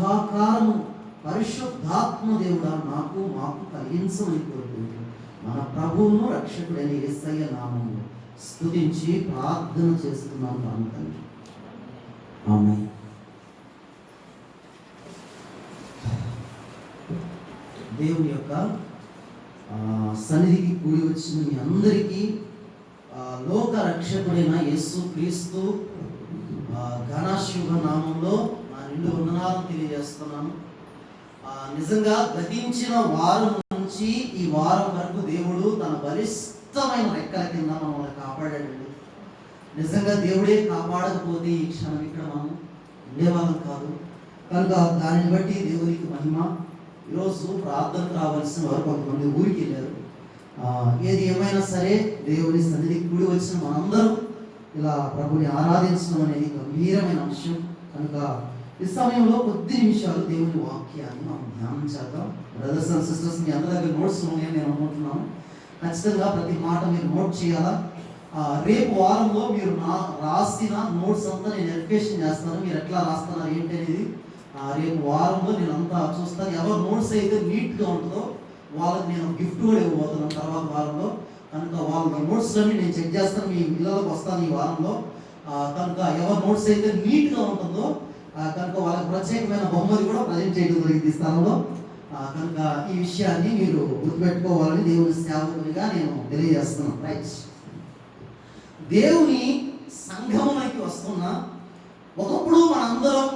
సహాకారము పరిశుద్ధాత్మ దేవుడా నాకు మాకు కలిగించమని కోరుకుంటూ మన ప్రభువును రక్షకుడైన యేసయ్య నామములో స్తుతించి ప్రార్థన చేస్తున్నాను తండ్రి. ఆమేన్. దేవుని యొక్క సన్నిధికి కూడి వచ్చిన మీ అందరికీ లోక రక్షకుడైన యేసు క్రీస్తు ఘన శుభ నామంలో నా నిండు వందనాలను తెలియజేస్తున్నాను. నిజంగా గతించిన వారం నుంచి ఈ వారం వరకు దేవుడు తన బలిష్టమైన రెక్కల కింద మనల్ని కాపాడాడండి. నిజంగా దేవుడే కాపాడకపోతే ఈ క్షణం ఇక్కడ మనం ఉండేవాళ్ళం కాదు. కనుక దానిని బట్టి దేవునికి మహిమ. ఈరోజు ప్రార్థనకు రావాల్సిన వారు కొంతమంది ఊరికి వెళ్ళారు. ఏది ఏమైనా సరే దేవుని సన్నిధికి కూడి వచ్చిన మనందరం ఇలా ప్రభుని ఆరాధించడం అనేది గంభీరమైన అంశం. కనుక ఈ సమయంలో కొద్ది నిమిషాలు దేవుని వాక్యాన్ని మనం ధ్యానం చేద్దాం. బ్రదర్స్ అండ్ సిస్టర్స్, మీ అందరి దగ్గర నోట్స్ ఉన్నాయని నేను అనుకుంటున్నాను. ఖచ్చితంగా ప్రతి మాట మీరు నోట్ చేయాలా. రేపు వారంలో మీరు రాసిన నోట్స్ అంతా నేను వెరిఫికేషన్ చేస్తాను. మీరు ఎట్లా రాస్తున్నారు ఏంటి అనేది రేపు వారంలో నేను అంతా చూస్తాను. ఎవరు నోట్స్ అయితే నీట్గా ఉంటుందో వాళ్ళకి నేను గిఫ్ట్ కూడా ఇవ్వబోతున్నాను తర్వాత వారంలో. కనుక వాళ్ళ నోట్స్లన్నీ నేను చెక్ చేస్తాను. మీ ఇళ్ళకి వస్తాను ఈ వారంలో. కనుక ఎవరి నోట్స్ అయితే నీట్గా ఉంటుందో కనుక వాళ్ళకి ప్రత్యేకమైన బొమ్మలు కూడా ప్రజెంట్ చేయడం జరిగింది ఈ స్థలంలో. కనుక ఈ విషయాన్ని మీరు గుర్తుపెట్టుకోవాలని దేవుని సేవకునిగా నేను తెలియజేస్తున్నాను. రైట్. దేవుని సంఘమునకి వస్తున్న ఒకప్పుడు మనందరం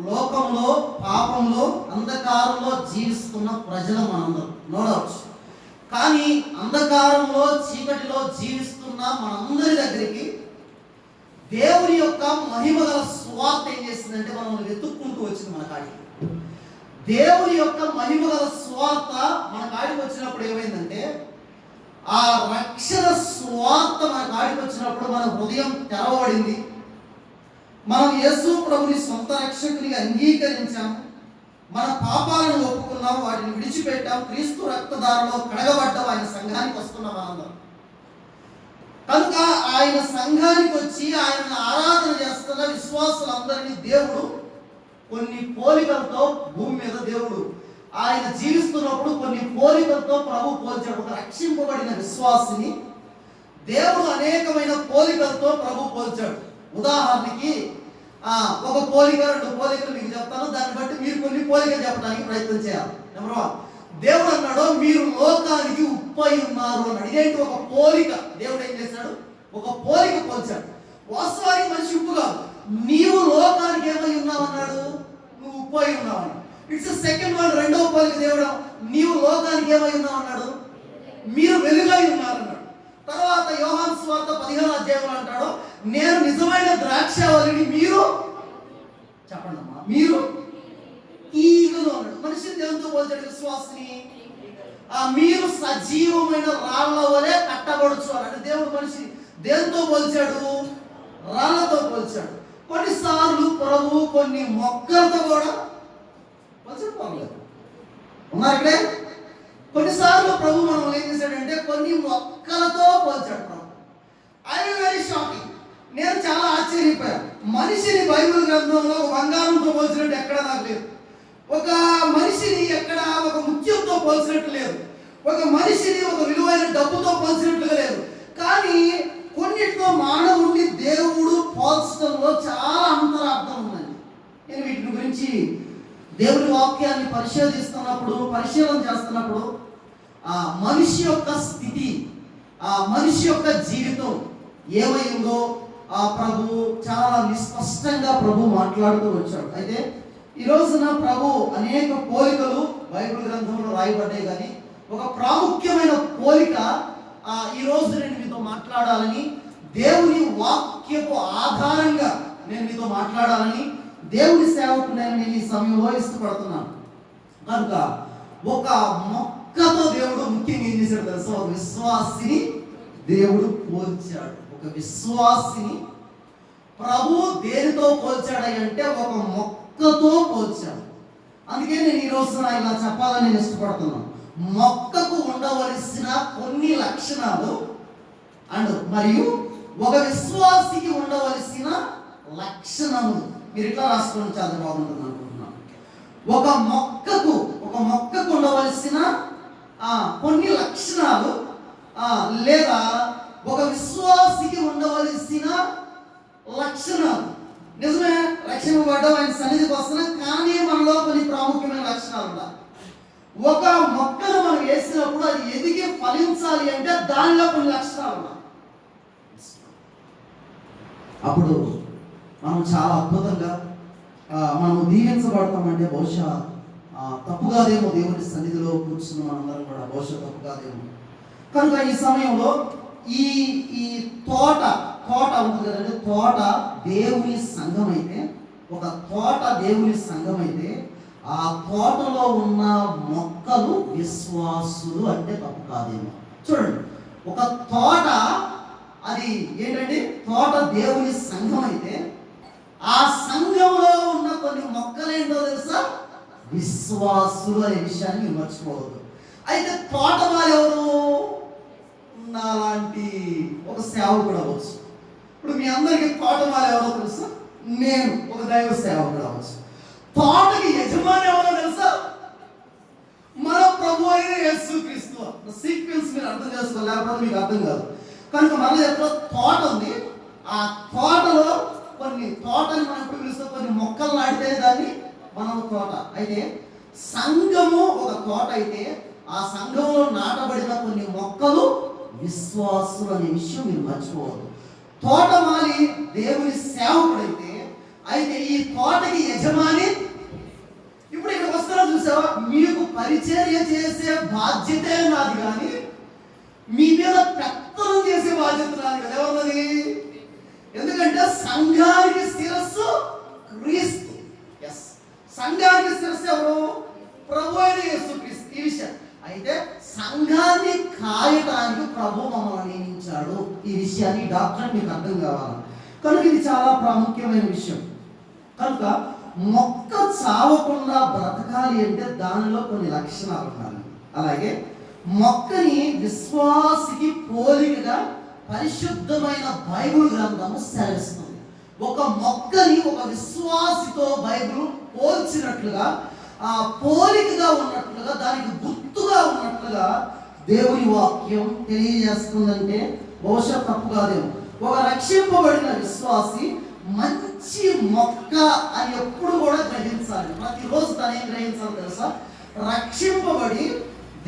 లోకంలో పాపంలో అంధకారంలో జీవిస్తున్న ప్రజలు మనందరం, నో డౌట్. కానీ అంధకారంలో చీకటిలో జీవిస్తున్న మనందరి దగ్గరికి దేవుని యొక్క మహిమ గల సువార్త ఏం చేసిందంటే మనల్ని వెతుక్కుంటూ వచ్చింది మన కాడికి. దేవుని యొక్క మహిమ గల సువార్త మన కాడికి వచ్చినప్పుడు ఏమైందంటే ఆ రక్షణ సువార్త మన కాడికి వచ్చినప్పుడు మన హృదయం తెరవబడింది. మనం యేసు ప్రభుని సొంత రక్షకునిగా అంగీకరించాము. మన పాపాలను ఒప్పుకున్నాం, వాటిని విడిచిపెట్టాం. క్రీస్తు రక్తధారలో కడగబడ్డాం. ఆయన సంఘానికి వస్తున్నాం మనందరం. కనుక ఆయన సంఘానికి వచ్చి ఆయన ఆరాధన చేస్తున్న విశ్వాసులందరినీ దేవుడు కొన్ని పోలికలతో భూమి మీద దేవుడు ఆయన జీవిస్తున్నప్పుడు కొన్ని పోలికలతో ప్రభు పోల్చాడు. ఒక రక్షింపబడిన విశ్వాసిని దేవుడు అనేకమైన పోలికలతో ప్రభు పోల్చాడు. ఉదాహరణకి ఒక పోలిక, 2 పోలికలు మీకు చెప్తాను. దాన్ని బట్టి మీరు కొన్ని పోలికలు చెప్పడానికి ప్రయత్నం చేయాలి. నెంబర్ 1, దేవుడు అన్నాడు మీరు లోకానికి ఉప్పై ఉన్నారు అన్నాడు. ఇదేంటి? ఒక పోలిక. దేవుడు ఏం చేశాడు? ఒక పోలిక పోల్చాడు. వాస్తవానికి మనిషి ఉప్పు కాదు. నీవు లోకానికి ఏమై ఉన్నావు అన్నాడు? నువ్వు ఉప్పై ఉన్నావు అన్నాడు. It's second one. రెండవ పోలిక దేవుడు నీవు లోకానికి ఏమై ఉన్నావు అన్నాడు? మీరు వెలుగై ఉన్నారు అన్నాడు. తర్వాత యోహాను సువార్త 15వ అధ్యాయంలో అంటాడు నేను నిజమైన ద్రాక్షావల్లిని, మీరు చెప్పండి అమ్మా, మీరు ఈగలు అన్నాడు. మనిషిని దేవునితో పోల్చాడు విశ్వాసిని. మీరు సజీవమైన రాళ్ల వలె కట్టబడచ్చు అన్నాడు. దేవుడు మనిషి దేనితో పోల్చాడు? రాళ్లతో పోల్చాడు. కొన్నిసార్లు ప్రభు కొన్ని మొక్కలతో కూడా పోల్చాడు. ఉన్నారు ఇక్కడే. కొన్నిసార్లు ప్రభు మనం ఏం చేశాడంటే కొన్ని మొక్కలతో పోల్చాడు ప్రభు. I very shocking. నేను చాలా ఆశ్చర్యపోయాను. మనిషిని బైబిల్ గ్రంథంలో బంగారంతో పోల్చినట్టు ఎక్కడ నాకు లేదు. ఒక మనిషిని ఎక్కడ ఒక ముత్యంతో పోల్చినట్టు లేదు. ఒక మనిషిని ఒక విలువైన డబ్బుతో పోల్చినట్లుగా లేదు. కానీ కొన్నిటితో మానవుడిని దేవుడు పోల్చడంలో చాలా అంతరార్థం ఉందండి. నేను వీటి గురించి దేవుని వాక్యాన్ని పరిశీలన చేస్తున్నప్పుడు ఆ మనిషి యొక్క స్థితి, ఆ మనిషి యొక్క జీవితం ఏమైందో ఆ ప్రభు చాలా నిస్పష్టంగా ప్రభు మాట్లాడుతూ వచ్చాడు. అయితే ఈ రోజున ప్రభు అనేక పోలికలు బైబిల్ గ్రంథంలో రాయబడ్డాయి. కానీ ఒక ప్రాముఖ్యమైన పోలిక ఈ రోజు నేను మీతో మాట్లాడాలని, దేవుని వాక్యపు ఆధారంగా నేను మీతో మాట్లాడాలని దేవుని సేవకుడైన నేను ఈ సమయంలో ఇష్టపడుతున్నాను. కనుక ఒక మొక్కతో దేవుడు ముఖ్యంగా ఏం చేశాడు తెలుసా? ఒక విశ్వాసిని దేవుడు పోల్చాడు. ఒక విశ్వాసిని ప్రభు దేనితో పోల్చాడంటే ఒక మొక్కతో పోల్చాడు. అందుకే నేను ఈ రోజున ఇలా చెప్పాలని నేను ఇష్టపడుతున్నాను. మొక్కకు ఉండవలసిన కొన్ని లక్షణాలు మరియు ఒక విశ్వాసికి ఉండవలసిన లక్షణములు మీరు ఇట్లా రాసుకోవడం చాలా బాగుంటుంది అనుకుంటున్నాను. ఒక మొక్కకు ఉండవలసిన కొన్ని లక్షణాలు, లేదా ఒక విశ్వాసికి ఉండవలసిన లక్షణాలు. నిజమే, రక్షింపబడ్డం, ఆయన సన్నిధికి వస్తున్నాం, కానీ మనలో కొన్ని ప్రాముఖ్యమైన లక్షణాలు ఉన్నాయి. ఒక మొక్కను మనం వేసినప్పుడు అది ఎదిగి ఫలించాలి అంటే దానిలో కొన్ని లక్షణాలు ఉన్నాయి. అప్పుడు మనం చాలా అద్భుతంగా మనము దీవించబడతామంటే బహుశా తప్పుగాదేమో, దేవుని సన్నిధిలో కూర్చున్న మనందరం కూడా బహుశా తప్పుగాదేమో. కనుక ఈ సమయంలో ఈ తోట ఉంటుంది కదండి, తోట దేవుని సంఘం అయితే, ఒక తోట దేవుని సంఘం అయితే ఆ తోటలో ఉన్న మొక్కలు విశ్వాసులు అంటే తప్పు కాదేమో. చూడండి, ఒక తోట అది ఏంటంటే తోట దేవుని సంఘం అయితే ఆ సంఘంలో ఉన్న కొన్ని మొక్కలేంటో తెలుసా? విశ్వాసులు అనే విషయాన్ని మర్చిపోవద్దు. అయితే తోటమాలి ఎవరు? నాలాంటి ఒక సేవకుడు అవ్వచ్చు. ఇప్పుడు మీ అందరికీ తోటమాలి ఎవరో తెలుసా? నేను ఒక దైవ సేవకుడు అవ్వచ్చు. తోటకి యజమాని ఎవరో తెలుసా? మన ప్రభు అయిన యేసుక్రీస్తు. సీక్వెన్స్ మీరు అర్థం చేసుకోవాలి, లేకపోతే మీకు అర్థం కాదు. కనుక మన ఎక్కడో తోట ఉంది, ఆ తోటలో తోటని మనం ఎప్పుడు పిలుస్తాం, కొన్ని మొక్కలు నాటితే దాన్ని మనం తోట. అయితే సంఘము ఒక తోట అయితే ఆ సంఘంలో నాటబడిన కొన్ని మొక్కలు విశ్వాసులు అనే విషయం మీరు మర్చిపోవద్దు. తోటమాలి దేవుని సేవకుడైతే, అయితే ఈ తోటకి యజమాని. ఇప్పుడు ఇక్కడ వస్తారో చూసావా, మీకు పరిచర్య చేసే బాధ్యతే నాది, కానీ మీ మీద పెత్తనం చేసే బాధ్యత నాది కదా. ఎవరిది? ఎందుకంటే సంఘానికి శిరస్సు క్రీస్తు. ఎస్, సంఘానికి శిరస్సు ఎవరు? ప్రభు అయిన యేసుక్రీస్తు. ఈ విషయం అయితే సంఘాన్ని కాయటానికి ప్రభు మమ్మల్ని నియమించాడు. ఈ విషయాన్ని డాక్టర్ మీకు అర్థం కావాలి. కనుక ఇది చాలా ప్రాముఖ్యమైన విషయం. కనుక మొక్క చావకుండా బ్రతకాలి అంటే దానిలో కొన్ని లక్షణాలు ఉండాలి. అలాగే మొక్కని విశ్వాసికి పోలికగా పరిశుద్ధమైన బైబిల్ గ్రంథము సెలవిస్తుంది. ఒక మొక్కని ఒక విశ్వాసితో బైబిల్ పోల్చినట్లుగా, ఆ పోలికగా ఉన్నట్లుగా, దానికి గుర్తుగా ఉన్నట్లుగా దేవుని వాక్యం తెలియజేస్తుందంటే బహుశా తప్పు కాదేమో. ఒక రక్షింపబడిన విశ్వాసి మంచి మొక్క అని ఎప్పుడు కూడా గ్రహించాలి. ప్రతిరోజు తను ఏం గ్రహించాలి తెలుసా? రక్షింపబడి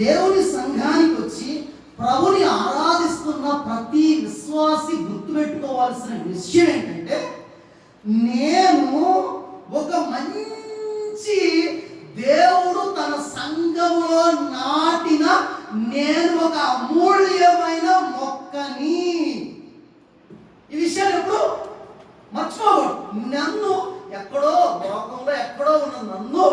దేవుని సంఘానికి వచ్చి ప్రభుని ఆరాధిస్తున్న ప్రతి విశ్వాసి గుర్తుపెట్టుకోవాల్సిన విషయం ఏంటంటే, నేను ఒక మంచి దేవుడు తన సంఘములో నాటిన నేను ఒక అమూల్యమైన మొక్కని. ఈ విషయాలు ఎప్పుడు మర్చిపోకూడదు. నన్ను ఎక్కడో లోకంలో ఎక్కడో ఉన్న నన్ను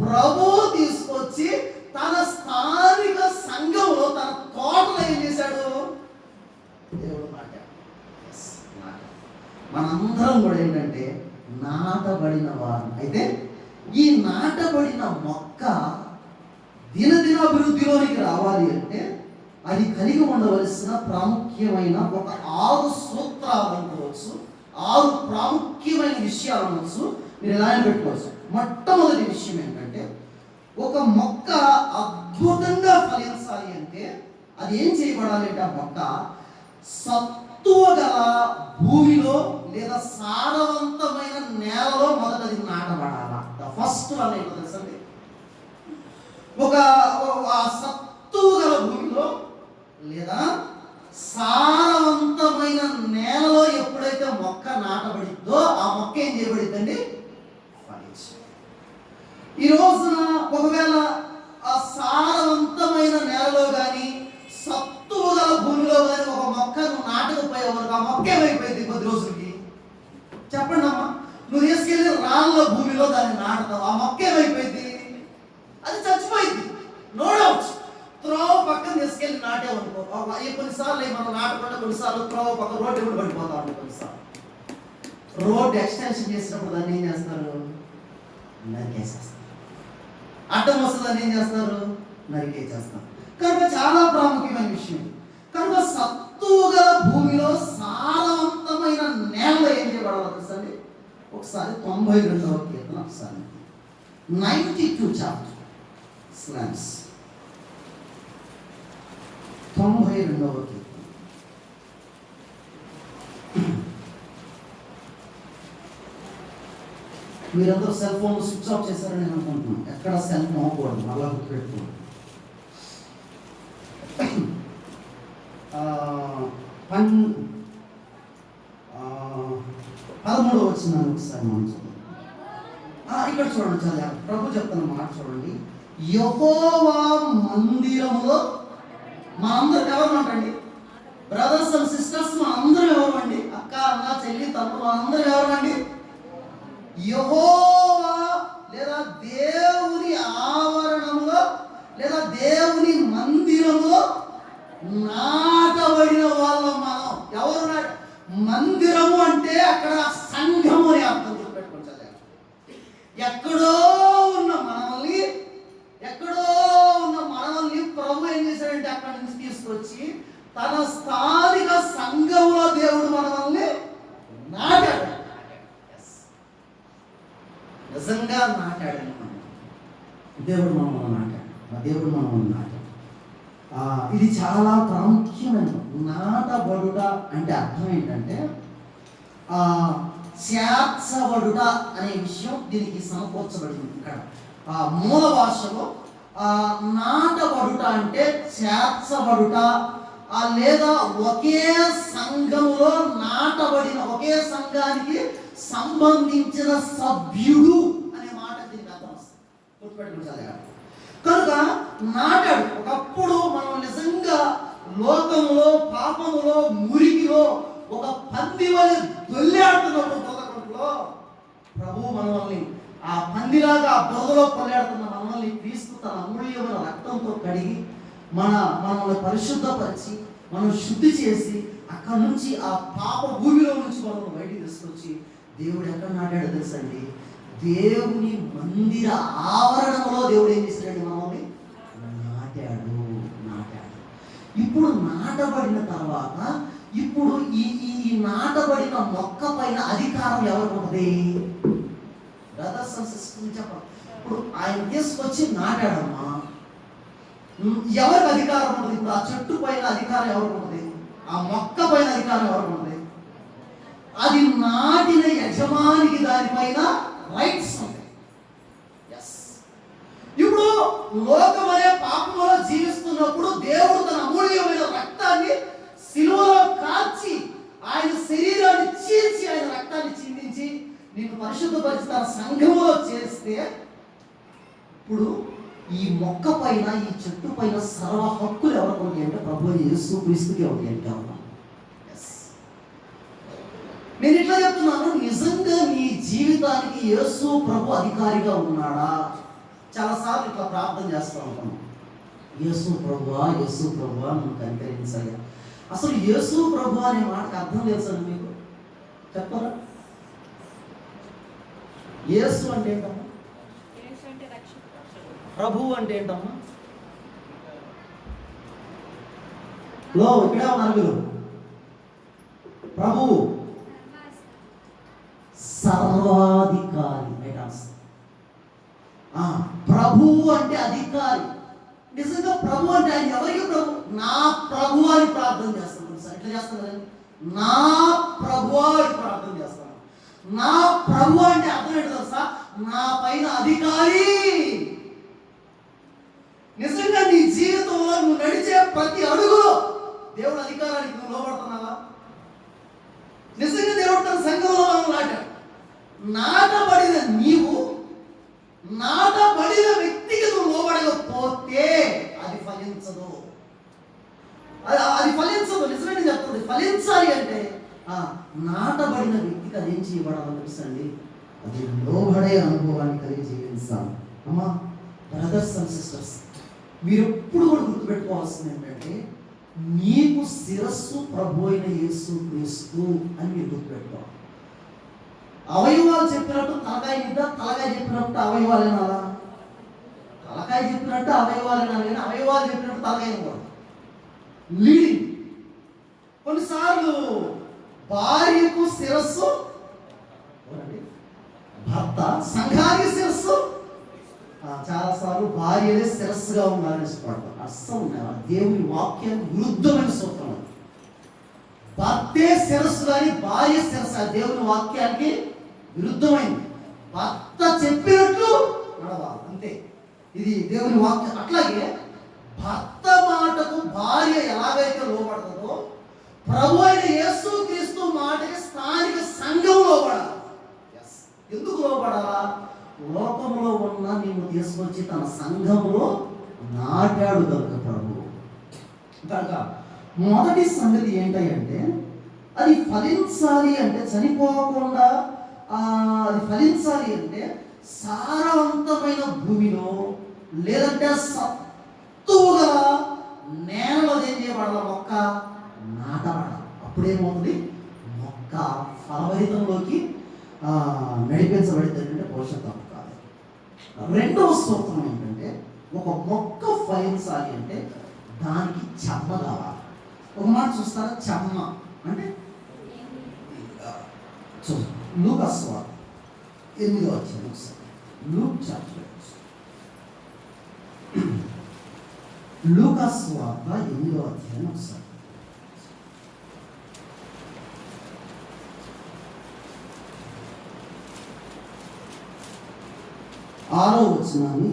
ప్రభు తీసుకొచ్చి తన స్థానిక సంఘంలో, తన తోటలో ఏం చేశాడు? దేవుడు నాటాడు. మనందరం కూడా ఏంటంటే నాటబడిన వారు. అయితే ఈ నాటబడిన మొక్క దినదినాభివృద్ధిలోనికి రావాలి అంటే అది కలిగి ఉండవలసిన ప్రాముఖ్యమైన ఒక 6 సూత్రాలు అనుకోవచ్చు, 6 ప్రాముఖ్యమైన విషయాలు అనవచ్చు. మీరు ఎలా పెట్టుకోవచ్చు. మొట్టమొదటి విషయం ఏంటంటే, ఒక మొక్క అద్భుతంగా ఫలించాలి అంటే అది ఏం చేయబడాలి అంటే, ఆ మొక్క సత్తువ గల భూమిలో లేదా సారవంతమైన నేలలో మొదట అది నాటబడాల. ఫస్ట్ వన్ ఏంటో తెలుసండి, ఒక సత్తువ గల భూమిలో లేదా సారవంతమైన నేలలో ఎప్పుడైతే మొక్క నాటబడిద్దో ఆ మొక్క ఏం చేయబడిద్దండి? ఈ రోజున ఒకవేళ ఆ సారవంతమైన నేలలో కానీ సత్తువ గల భూమిలో కానీ ఒక మొక్కను నాటకపోయేవారు ఆ మొక్క ఏమైపోయింది? కొద్ది రోజులకి చెప్పండి అమ్మా, నువ్వు తీసుకెళ్ళి రాళ్ళ భూమిలో దాన్ని నాటుతావు, ఆ మొక్క ఏమైపోయింది? అది చచ్చిపోయింది. No doubt. త్రోవ పక్కన తీసుకెళ్ళి నాటేవనుకో, కొన్నిసార్లు మనం నాటకుండా కొన్నిసార్లు త్రోవ పక్కన రోడ్డు కూడా పడిపోతా ఉంటాయి. కొన్నిసార్లు రోడ్డు ఎక్స్టెన్షన్ చేసినప్పుడు దాన్ని ఏం చేస్తారు? నరికేసేస్తారు. అడ్డం వస్తుంది, దాన్ని ఏం చేస్తారు? నరికేసేస్తారు. కనుక చాలా ప్రాముఖ్యమైన విషయం. కనుక సత్తువ గల భూమిలో సారవంతమైన నేలలో ఏం చేయబడాలి తెలుసండి? ఒకసారి 92వ కీర్తన ఒకసారి 92 చాప్టర్ స్లామ్స్ 92వ కీర్తన. మీరందరూ సెల్ ఫోన్ స్విచ్ ఆఫ్ చేశారని నేను అనుకుంటున్నాను. ఎక్కడ సెల్ ఫోన్ అవ్వకూడదు, మళ్ళా గుర్తుపెట్టుకోండి. 13వ వచనాన్ని ఒకసారి మనం చూద్దాం. ఇక్కడ చూడండి, చాలా ప్రభు చెప్తున్న మాట చూడండి. యెహోవా మందిరములో మనందరం ఎవరమంటండి? బ్రదర్స్ అండ్ సిస్టర్స్ మనందరం ఎవరమండి? అక్క, అన్న, చెల్లి, తమ్ముడు మనందరం ఎవరమండి? యెహోవా లేదా దేవుని ఆవరణంలో లేదా దేవుని మందిరంలో నాటబడిన వాళ్ళం మనం. ఎవరు మందిరము అంటే అక్కడ సంఘము అని అర్థం పెట్టుకోవచ్చు. ఎక్కడో ఉన్న మనల్ని ప్రభు ఏం చేశాడంటే అక్కడి నుంచి తీసుకొచ్చి తన స్థానిక సంఘంలో దేవుడు మనల్ని నాటాడు. నిజంగా నాటాడని దేవుడు మనల్ని నాటాడు. ఇది చాలా ప్రాముఖ్యమైన నాటబడుట అంటే అర్థం ఏంటంటే చేర్చబడుట అనే విషయం దీనికి సమకూర్చబడింది. ఇక్కడ మూల భాషలో నాటబడుట అంటే చేర్చబడుట, లేదా ఒకే సంఘములో నాటబడిన, ఒకే సంఘానికి సంబంధించిన సభ్యుడు అనే మాట దీనికి అర్థం వస్తుంది. గుర్తుపెట్టుకుంటారు కనుక నాటాడు. ఒకప్పుడు మనం నిజంగా లోకంలో, పాపములో, మురికిలో ఒక పంది వలె దొల్లాడుతున్నప్పుడు బురదలో ప్రభు మనల్ని ఆ పందిలాగా ఆ బురదలో కొల్లాడుతున్న మనల్ని క్రీస్తు తన అమూల్యమైన రక్తంతో కడిగి మనల్ని పరిశుద్ధపరిచి మనం శుద్ధి చేసి అక్కడ నుంచి ఆ పాప భూమిలో నుంచి మనల్ని బయటికి తీసుకొచ్చి దేవుడు ఎక్కడ నాటాడో తెలుసండి? దేవుని మందిర ఆవరణంలో దేవుడు ఏం చేశాడండి? మనల్ని నాటాడు. ఇప్పుడు నాటబడిన తర్వాత ఇప్పుడు ఈ నాటబడిన మొక్క పైన అధికారం ఎవరికి ఉంటుంది? బ్రదర్స్ అండ్ సిస్టర్స్ చెప్పండి. ఇప్పుడు ఆయన తీసుకొచ్చి నాటాడమ్మా, ఎవరికి అధికారం ఉంటుంది? ఇప్పుడు ఆ చెట్టు పైన అధికారం ఎవరికి ఉంటుంది? ఆ మొక్క పైన అధికారం ఎవరికి ఉంటుంది? అది నాటిన యజమానికి దానిపైన రైట్స్ ఉంటాయి. ఇప్పుడు లోకం అనే పాపంలో జీవిస్తున్నప్పుడు దేవుడు తన అమూల్యమైన రక్తాన్ని సిలువలో కాల్చి ఆయన శరీరాన్ని చీల్చి ఆయన రక్తాన్ని చిందించి నిన్ను పరిశుద్ధపరిచి తన సంఘములో చేస్తే ఇప్పుడు ఈ మొక్క పైన, ఈ చెట్టు పైన సర్వ హక్కులు ఎవరికి ఉంటాయి అంటే ప్రభు యేసు క్రీస్తుకి ఉంటాయి. నేను ఇట్లా చెప్తున్నాను, నిజంగా నీ జీవితానికి యేసు ప్రభు అధికారిగా ఉన్నాడా? చాలాసార్లు ఇట్లా ప్రార్థన చేస్తూ ఉంటాను, యేసు ప్రభువా నన్ను కనికరించాలి. అసలు యేసు ప్రభు అనే మాటకు అర్థం తెలుసా మీకు? చెప్పరా? యేసు అంటే ఏంటమ్మా? ప్రభు అంటే ఏంటమ్మా? ఇక్కడే ఉన్నారు మీరు. ప్రభు సర్వాధికారి. ప్రభు అంటే అధికారి. నిజంగా ప్రభు అంటే ఆయన ఎవరికి ప్రభు? నా ప్రభు అని ప్రార్థన చేస్తాను సార్. ఎట్లా చేస్తాను కదండి? నా ప్రభు అని ప్రార్థన చేస్తాను. నా ప్రభు అంటే అర్థం ఏంటి తెలుసా? నా పైన అధికారి. నిజంగా నీ జీవితంలో నువ్వు నడిచే ప్రతి అడుగులో దేవుడు అధికారానికి నువ్వు లోబడుతున్నావా? నిజంగా దేవుడు తన సంఘంలో మనం నాటబడిన నీవు, నాటబడిన వ్యక్తికి నువ్వు లోబడకపోతే అది ఫలించదు. నిజమే చెప్తుంది. ఫలించాలి అంటే నాటబడిన వ్యక్తికి అదేం చేయబడాలో తెలుసండి? అది లోబడే అనుభవాన్ని కలిగి జీవించాలి. అమ్మా, బ్రదర్స్ అండ్ సిస్టర్స్, మీరు ఎప్పుడు కూడా గుర్తుపెట్టుకోవాల్సింది ఏంటంటే నీకు శిరస్సు ప్రభు అయిన యేసు క్రీస్తు అని మీరు గుర్తుపెట్టుకోవాలి. అవయవాలు చెప్పినట్టు తలకాయ మీద, తలకాయ చెప్పినట్టు అవయవాలు ఏనాలా? తలకాయ చెప్పినట్టు అవయవాలు ఏనాలి, కానీ అవయవాలు చెప్పినట్టు తలకాయ కూడా లీడింగ్. కొన్నిసార్లు భార్యకు శిరస్సు భర్త, సంఘానికి శిరస్సు చాలాసార్లు భార్యలే శిరస్సుగా ఉండాలని ఇష్టపడతారు. అస్సలు దేవుని వాక్యానికి విరుద్ధమైన సూత్రం అది. భర్తే శిరస్సు కానీ భార్య శిరస్సు దేవుని వాక్యానికి విరుద్ధమైంది. భర్త చెప్పినట్లు నడవాలి అంతే. ఇది దేవుని వాక్యం. అట్లాగే భర్త మాటకు భార్య ఎలాగైతే లోబడుతుందో ప్రభు అయిన యేసుక్రీస్తు మాటకి స్థానిక సంఘం లోబడాలి. ఎందుకు లోబడాలా? లోకంలో ఉన్న నిన్ను తీసుకొచ్చి తన సంఘంలో నాటాడు కనుక ప్రభు. కనుక మొదటి సంగతి ఏంటంటే అది ఫలించాలి అంటే చనిపోకుండా అది ఫలించాలి అంటే సారవంతమైన భూమిలో లేదంటే సత్తువుగా నేలలో ఏం చేయబడాలి? మొక్క నాటబడాలి. అప్పుడేమవుతుంది? మొక్క ఫలభరితంలోకి నడిపించబడితే పోషణ తప్పు కాదు. రెండవ సూత్రం ఏంటంటే ఒక మొక్క ఫలించాలి అంటే దానికి చెమ్మ కావాలి. ఒక మాట చూస్తారా? చెమ్మ అంటే లూకా సువార్త 8వ అధ్యాయం ఒకసారి. లూకా సువార్త 8వ అధ్యాయం ఒకసారి. 6వ వచనాన్ని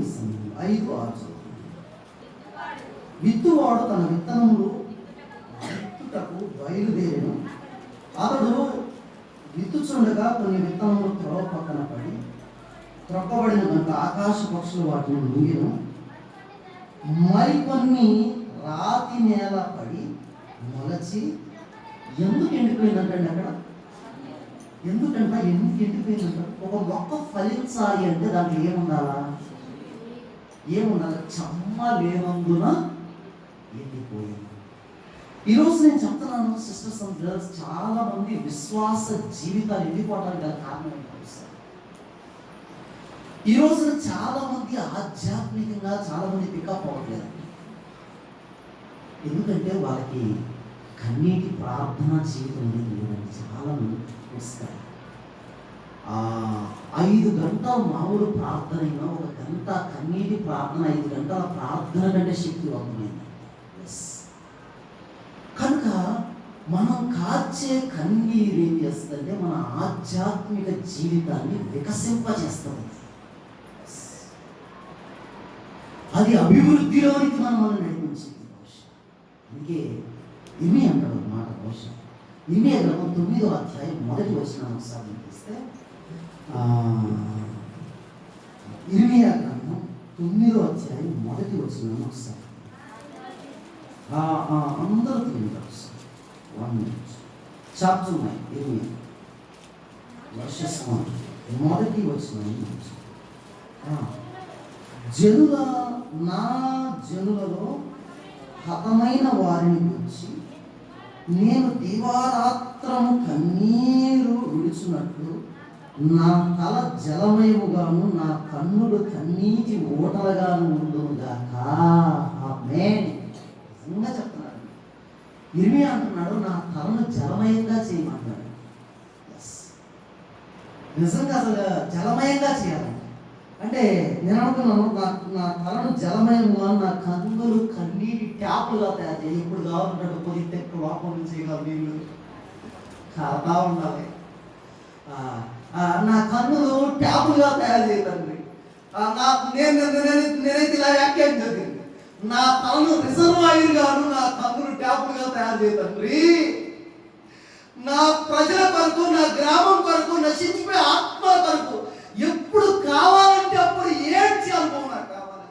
5-6 విత్తువాడు తన విత్తనములు విత్తుటకు బయలుదేరను. అతడు విత్తుచుండగా కొన్ని విత్తనములు త్రోవ పక్కన పడి త్రొక్కబడిన కనుక ఆకాశ పక్షులు వాటిని మింగెను. మరికొన్ని రాతి నేల పడి మొలచి ఎందుకు ఎండిపోయిందంటే అక్కడ ఎందుకు ఎండిపోయిందంట? ఒక మొక్క ఫలించాలి అంటే దాంట్లో ఏముండాలా? చెమ్మ లేనందున ఎండిపోయింది. ఈరోజు నేను చెప్తున్నాను సిస్టర్స్ అండ్ బ్రదర్స్, చాలా మంది విశ్వాస జీవితాలు ఎండిపోవడానికి గల కారణం ఏంటో సార్. ఈ రోజున చాలా మంది ఆధ్యాత్మికంగా చాలా మంది పికప్ అవ్వట్లేదు. ఎందుకంటే వాళ్ళకి కన్నీటి ప్రార్థన జీవితం అనేది లేదండి. చాలా మంది వస్తారు 5 గంటల మామూలు ప్రార్థన అయినా 1 గంట కన్నీటి ప్రార్థన 5 గంటల ప్రార్థన కంటే శక్తివంతమైంది. కనుక మనం కార్చే కన్నీరు ఏం చేస్తుందంటే మన ఆధ్యాత్మిక జీవితాన్ని వికసింపజేస్తుంది. అది అభివృద్ధిలోనికి మనం నడిపించింది. అందుకే ఇమి అంటాడు మాట బహుశా ఇర్మియా గ్రంథం 9వ అధ్యాయం 1వ వచనం ఒకసారి తీస్తే ఇర్మియా గ్రంథం 9వ అధ్యాయం 1వ వచనం ఒకసారి అందరూ తింటారు. 1 minute చాప్టర్ 9 ఇర్మియా వర్సెస్ 1 మొదటి వచనం. నా జనులలో హతమైన వారిని గురించి నేను దివారాత్రము కన్నీరు విడుచున్నట్లు నా తల జలమయముగాను నా కన్నులు కన్నీటి ఓటలుగాను ఉండునుగాక. ఆమేన్. నిజంగా చెప్తున్నాడు. ఇర్మియా అంటున్నాడు నా తలను జలమయంగా చేయమంటాడు. నిజంగా అసలు జలమయంగా చేయాలి అంటే నేను అనుకున్నాను నా తలను జలమయంగా నా కన్నులు కన్నీటి ట్యాపులుగా తయారు చేయాలి. ఇప్పుడు కావాలంటే పొద్దు ఎక్కువ లోపం నుంచి చేయగలరు నీళ్ళు కాతా ఉండాలి. నా కన్నులు ట్యాపులుగా తయారు చేయాలండి. నేనైతే ఇలా వ్యాఖ్యానం జరిగింది. నా తలను రిజర్వాయర్ గాను నా కన్నులు ట్యాపులుగా తయారు చేయాలండి. నా ప్రజల కొరకు నా గ్రామం కొరకు నశించిపోయే ఆత్మ కొరకు ఎప్పుడు కావాలంటే అప్పుడు ఏడ్చి అనుభవం నాకు కావాలి.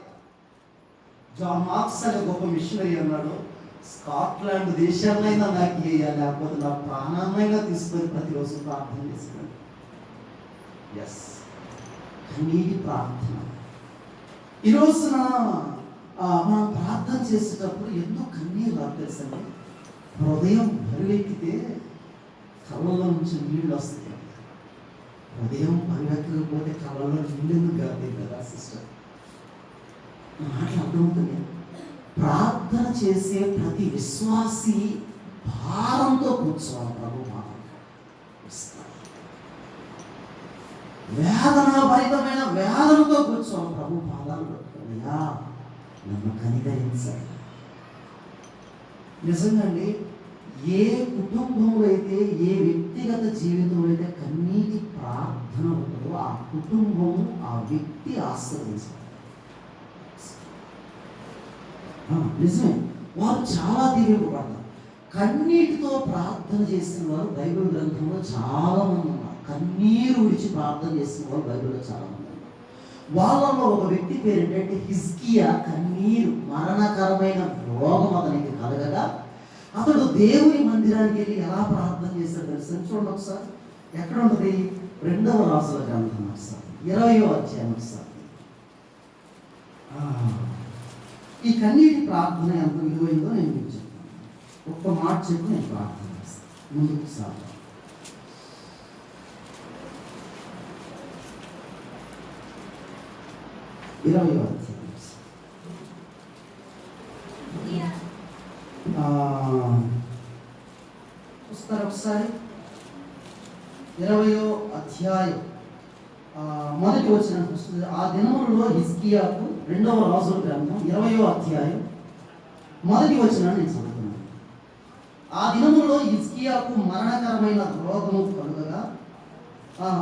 జాన్ మార్క్స్ అనే గొప్ప మిషనరీ అన్నాడు, స్కాట్లాండ్ దేశాన్నైనా నాకు వేయాలి, లేకపోతే నా ప్రాణాన్నైనా తీసుకొని ప్రతిరోజు ప్రార్థన చేసుకోండి. ఎస్, కన్నీటి ప్రార్థన. ఈ రోజున మనం ప్రార్థన చేసేటప్పుడు ఎందుకు కన్నీరు రాదు తెలుసండి? హృదయం బరువెక్కితే కళ్ళలో నుంచి నీళ్ళు వస్తాయి. ఉదయం పనివెక్కకపోతే కళ్ళలో నీళ్ళు కాదు కదా సిస్టర్. మాటలు అర్థమవుతుంది. ప్రార్థన చేసే ప్రతి విశ్వాసి భారంతో కూర్చోవాలి. ప్రభు మాట వేదన భరితమైన వేదనతో కూర్చోవాలి ప్రభు పాదాలు పట్టుకున్నాయా నన్ను కనికరించాలి. నిజంగా అండి, ఏ కుటుంబంలో అయితే, ఏ వ్యక్తిగత జీవితంలో అయితే కన్నీటి ప్రార్థన ఉంటుందో ఆ కుటుంబం, ఆ వ్యక్తి ఆశ్రయించాలి. నిజమే, వారు చాలా దీవింపబడతారు. కన్నీటితో ప్రార్థన చేసిన వారు బైబిల్ గ్రంథంలో చాలా మంది ఉన్నారు. కన్నీరు విడిచి ప్రార్థన చేసిన వారు బైబిల్లో చాలా మంది ఉన్నారు. వాళ్ళలో ఒక వ్యక్తి పేరు ఏంటంటే హిజ్కియా. కన్నీరు, మరణకరమైన రోగం అతనికి కలగగా అతడు దేవుని మందిరానికి వెళ్ళి ఎలా ప్రార్థన చేశాడు తెలుసు? చూడండి ఒకసారి, ఎక్కడ ఉంటుంది? 2వ రాజుల గ్రంథం ఒకసారి 20వ అధ్యాయం ఒకసారి. ఈ కన్నీటి ప్రార్థన ఎంత విలువైందో నేను మీకు చెప్తాను. ఒక్క మాట చెప్పి నేను ప్రార్థన చేస్తాను. ముందుకు సాగు. 20వ అధ్యాయం చూస్తారు ఒకసారి. 20వ అధ్యాయం మొదటి వచనం వస్తుంది. ఆ దినములలో హిజ్కియాకు, 2వ రాజుల గ్రంథం 20వ అధ్యాయం మొదటి వచనాన్ని నేను చదువుతున్నాను. ఆ దినములలో హిజ్కియాకు మరణకరమైన రోగము కలుగగా,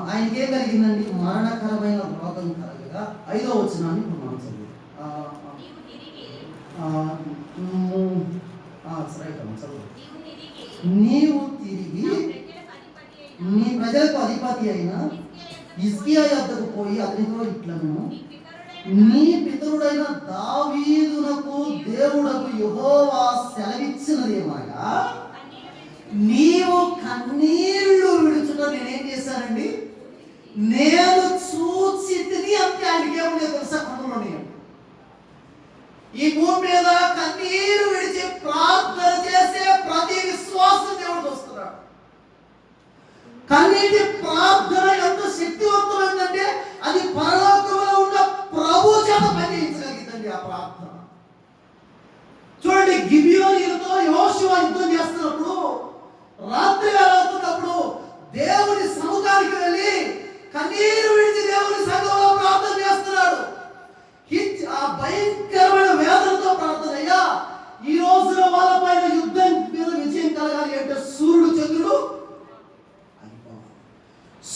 ఆయనకి ఏం కలిగిందండి? మరణకరమైన రోగం కలగగా 5వ వచనాన్ని ఇప్పుడు మనం చదువు. నీవు తిరిగి నీ ప్రజలకు అధిపతి అయిన హిజ్కియా యొద్దకు పోయి అతనితో ఇట్లను, నీ పితరుడైన దావీదునకు దేవుడకు యెహోవా సెలవిచ్చినదేమనగా, నీవు కన్నీళ్లు విడుచుట నేనేం చేశానండి? నేను చూసి తిని అంటే ఆయనకి ఏమన్నా తెలుసా? కన్నులో నేను ఈ భూమి మీద కన్నీరు విడిచి ప్రార్థన చేసే ప్రతి విశ్వాసం దేవుడు చూస్తున్నాడు. కన్నీటి ప్రార్థన ఎంత శక్తివంతమైందంటే అది పరలోకంలో ఉన్న ప్రభు చేత పనిచేయించగలిగిందండి ఆ ప్రార్థన. చూడండి, గిబియోనీయులతో యెహోషువ యుద్ధం చేస్తున్నప్పుడు, రాత్రి వేళ అవుతున్నప్పుడు దేవుని సముఖానికి వెళ్ళి కన్నీరు విడిచి దేవుని సంఘంలో ప్రార్థన చేస్తున్నాడు. ఆ భయంకరమైన వేదనతో ప్రార్థన, అయ్యా ఈ రోజున వాళ్ళపైన యుద్ధం మీద విజయం కలగాలి అంటే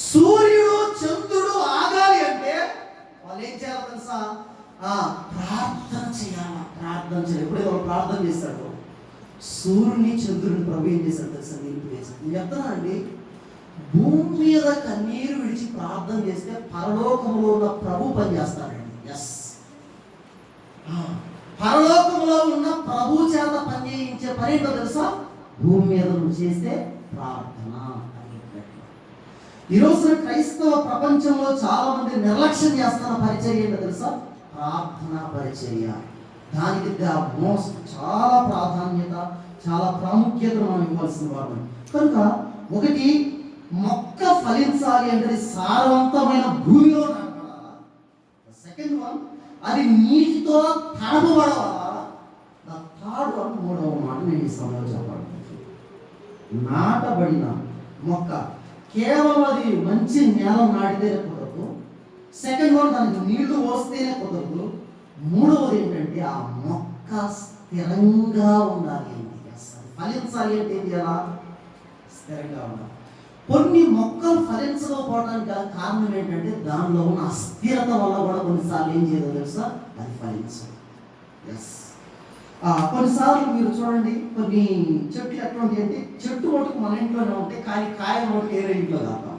సూర్యుడు చంద్రుడు ఆగాలి అంటే వాళ్ళు ఏం చేయాలి తెలుసా? ప్రార్థన చేయాలి. ప్రార్థన చేయాలి. ఎప్పుడైతే వాళ్ళు ప్రార్థన చేస్తాడు, సూర్యుని చంద్రుడిని ప్రభు ఏం చేశాడు తెలుసా? నేను చెప్తానా అండి, భూమి మీద కన్నీరు విడిచి ప్రార్థన చేస్తే పరలోకంలో ఉన్న ప్రభు పని చేస్తాడండి. ఎస్, పరలోకంలో ఉన్న ప్రభు చేత పని చేయించే పని ఏంటో తెలుసా? భూమి మీద నువ్వు చేస్తే ప్రార్థన. ఈరోజు క్రైస్తవ ప్రపంచంలో చాలా మంది నిర్లక్ష్యం చేస్తున్న పరిచర్య ఏంటో తెలుసా? ప్రార్థన పరిచర్య. దానికి చాలా ప్రాధాన్యత, చాలా ప్రాముఖ్యతను మనం ఇవ్వాల్సిన వారు. కనుక ఒకటి, మొక్క ఫలించాలి అంటే సారవంతమైన భూమిలో నాటబడాలా. సెకండ్ వన్, అది నీటితో తడపబడాలా. థర్డ్ వన్, 3వ మాట నేను ఈ సమయంలో చెప్పాలి. నాటబడిన మొక్క కేవలం అది మంచి నేల నాటితేనే కుదరదు. సెకండ్ వన్, దానికి నీళ్లు పోస్తేనే కుదరదు. 3వది ఏంటంటే ఆ మొక్క స్థిరంగా ఉండాలి. ఫలించాలి అంటే ఏంటి? అలా స్థిరంగా ఉండాలి. కొన్ని మొక్కలు ఫలించకపోవడానికి గల కారణం ఏంటంటే దానిలో ఉన్న అస్థిరత వల్ల కూడా కొన్నిసార్లు ఏం చేయదో తెలుసా? అది ఫలించదు. ఎస్, కొన్నిసార్లు మీరు చూడండి, కొన్ని చెట్లు ఎట్లా ఉంటాయి అంటే, చెట్టు మటుకు మన ఇంట్లోనే ఉంటాయి, కానీ కాయలు మటుకు వేరే ఇంట్లో కాదు.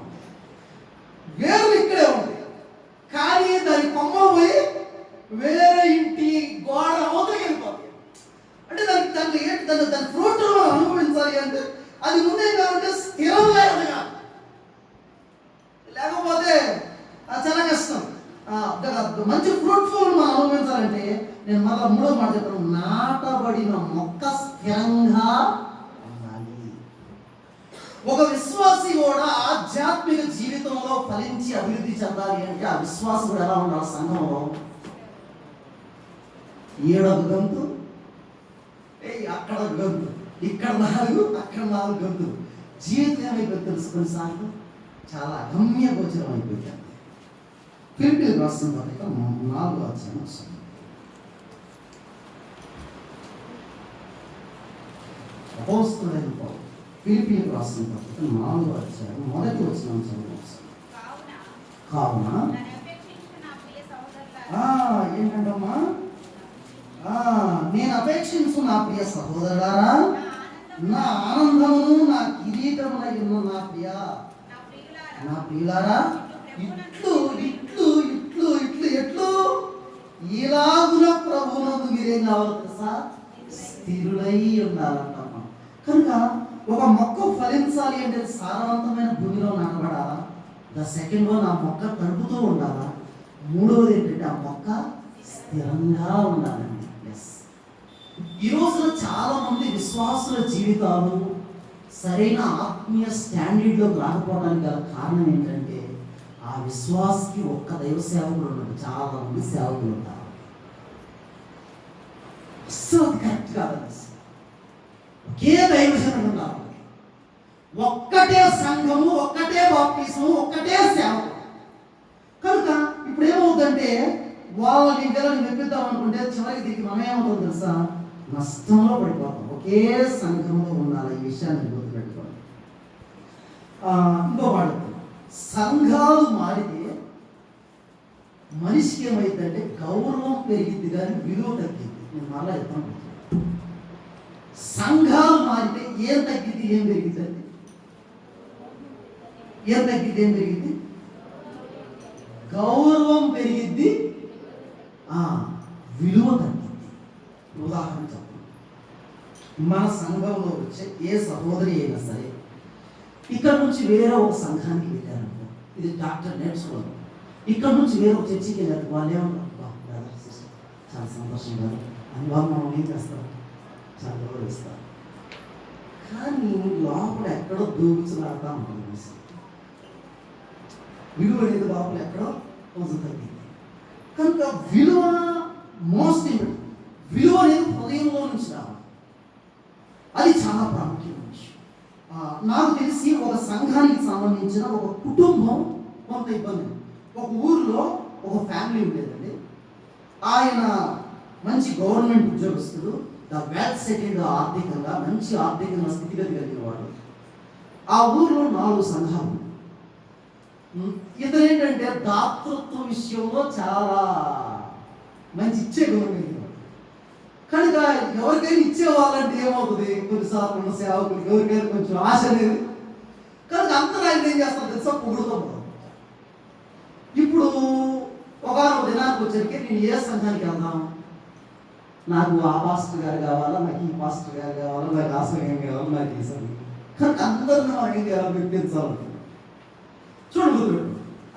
వేర్లు ఇక్కడే ఉంటాయి, కానీ దాని కొమ్మ పోయి వేరే ఇంటి గోడ అవతలకి వెళ్ళిపోతాయి. అంటే దాని ఫ్రూట్ మనం అనుభవించాలి అంటే అది ముందే కావాలంటే స్థిరంగా ఎదగాలి, లేకపోతే చాలా కష్టం. మంచి ఫ్రూట్ఫుల్ మనం అనుభవించాలంటే నేను మళ్ళీ 3వ మాట చెప్తాను, నాటబడిన మొక్క స్థిరంగా ఉండాలి. ఒక విశ్వాసి కూడా ఆధ్యాత్మిక జీవితంలో ఫలించి అభివృద్ధి చెందాలి అంటే ఆ విశ్వాసం కూడా ఎలా ఉండాలి? సంఘంలో 7 గంతు, అక్కడ గంతు, ఇక్కడ 4, అక్కడ 4 గంతులు. జీవితం ఏమైపోయి తెలుసు? కొన్నిసార్లు చాలా అగమ్య గోచరం అయిపోయింది. ఫిలిప్పీయులకు రాసిన పత్రిక 4వ అధ్యాయం. అపోస్తలుడైన పౌలు ఫిలిప్పీయులకు రాసిన పత్రిక 4వ అధ్యాయం 1వ వచనం చదువుతాం. కావున ఏంటంటమ్మా, నేను అపేక్షించు నా ప్రియ సహోదరులారా, నా ఆనందమును నా కిరీటమునై ఉన్న నా ప్రియులారా, ఇట్లు ఇట్లు ఇట్లు ఇట్లు ఎట్లు ఇలాగున ప్రభువునందు మీరేం కావాలి తెలుసా? స్థిరులై ఉండాలంటమ్మా. కనుక ఒక మొక్క ఫలించాలి అంటే సారవంతమైన భూమిలో నాటబడాలా. సెకండ్ వన్, ఆ మొక్క తడుపుతూ ఉండాలా. మూడవది ఏంటంటే ఆ మొక్క స్థిరంగా ఉండాలండి. ఈ రోజున చాలా మంది విశ్వాసుల జీవితాలు సరైన ఆత్మీయ స్టాండర్డ్లోకి రాకపోవడానికి గల కారణం ఏంటంటే ఆ విశ్వాసకి ఒక్క దైవ సేవకులు ఉన్నారు, చాలా మంది సేవకులు ఉంటారు. అస్సలు అది కరెక్ట్ కాదండి. ఒకే దైవజనుడు ఉన్నారు, ఒక్కటే సంఘము, ఒక్కటే బాప్టిజము, ఒక్కటే సేవకుడు. కనుక ఇప్పుడు ఏమవుతుందంటే వాళ్ళని పిల్లల్ని మెప్పిద్దాం అనుకుంటే చివరికి దీనికి మనం ఏమవుతుంది తెలుసా? నష్టంలో పడిపోతాం. ఒకే సంఘంలో ఉండాలి. ఈ విషయాన్ని గుర్తుపెట్టుకోండి. ఇంకో మాట, సంఘాలు మారితే మనిషికి ఏమైందంటే గౌరవం పెరిగింది కానీ విలువ తగ్గింది. నేను మళ్ళా చెప్తాను. సంఘాలు మారితే ఏం తగ్గింది, ఏం పెరిగింది అండి? ఏం తగ్గింది, ఏం పెరిగింది? గౌరవం పెరిగింది, విలువ తగ్గింది. ఉదాహరణ చెప్పండి, మన సంఘంలో వచ్చే ఏ సహోదరి అయినా సరే ఇక్కడ నుంచి వేరే ఒక సంఘానికి వెళ్ళారనుకో, ఇది డాక్టర్ నేర్చుకోవాలి. ఇక్కడ నుంచి వేరే ఒక చర్చికి వెళ్ళారు, వాళ్ళు ఏమన్నారు? చాలా సంతోషం కాదు అని వాళ్ళు మనం ఏం చేస్తారు? చాలా గౌరవిస్తారు. కానీ లోపల ఎక్కడో దూకుచులాడుతూ ఉంటుంది. విలువ అనేది లోపల ఎక్కడో కొంచెం తగ్గింది. కనుక విలువ మోస్ట్ ఇంపార్టెంట్. విలువ అనేది హృదయంలో నుంచి రావాలి. అది చాలా ప్రాముఖ్యమైన విషయం. నాకు తెలిసి ఒక సంఘానికి సంబంధించిన ఒక కుటుంబం కొంత ఇబ్బంది. ఒక ఊరిలో ఒక ఫ్యామిలీ ఉండేదండి. ఆయన మంచి గవర్నమెంట్ ఉద్యోగస్తుడు, వెల్ సెటిల్డ్, ఆర్థికంగా మంచి ఆర్థికంగా స్థితిగతి కలిగిన వాడు. ఆ ఊరిలో 4 సంఘాలు. ఇతను ఏంటంటే దాతృత్వ విషయంలో చాలా మంచి ఇచ్చే గవర్నమెంట్. కనుక ఎవరికైనా ఇచ్చేవాళ్ళంటే ఏమవుతుంది? కొన్నిసార్లు ఉన్న సేవకులు ఎవరికైనా కొంచెం ఆశ అనేది. కనుక అందరూ ఆయన ఏం చేస్తారు తెలుసా? పొగుడుతాం. ఇప్పుడు ఒకనొక దినానికి వచ్చరికి నేను ఏ సంఘానికి వెళ్దాం? నాకు ఆ పాస్టర్ గారు కావాలా, నాకు ఈ పాస్టర్ గారు కావాలా, నాకు ఆ సంఘం కావాలా, నాకు ఈ సంఘం. కనుక అందరినీ మనం ఏం చేయాలి? మెప్పించాలి. చూడబోదు,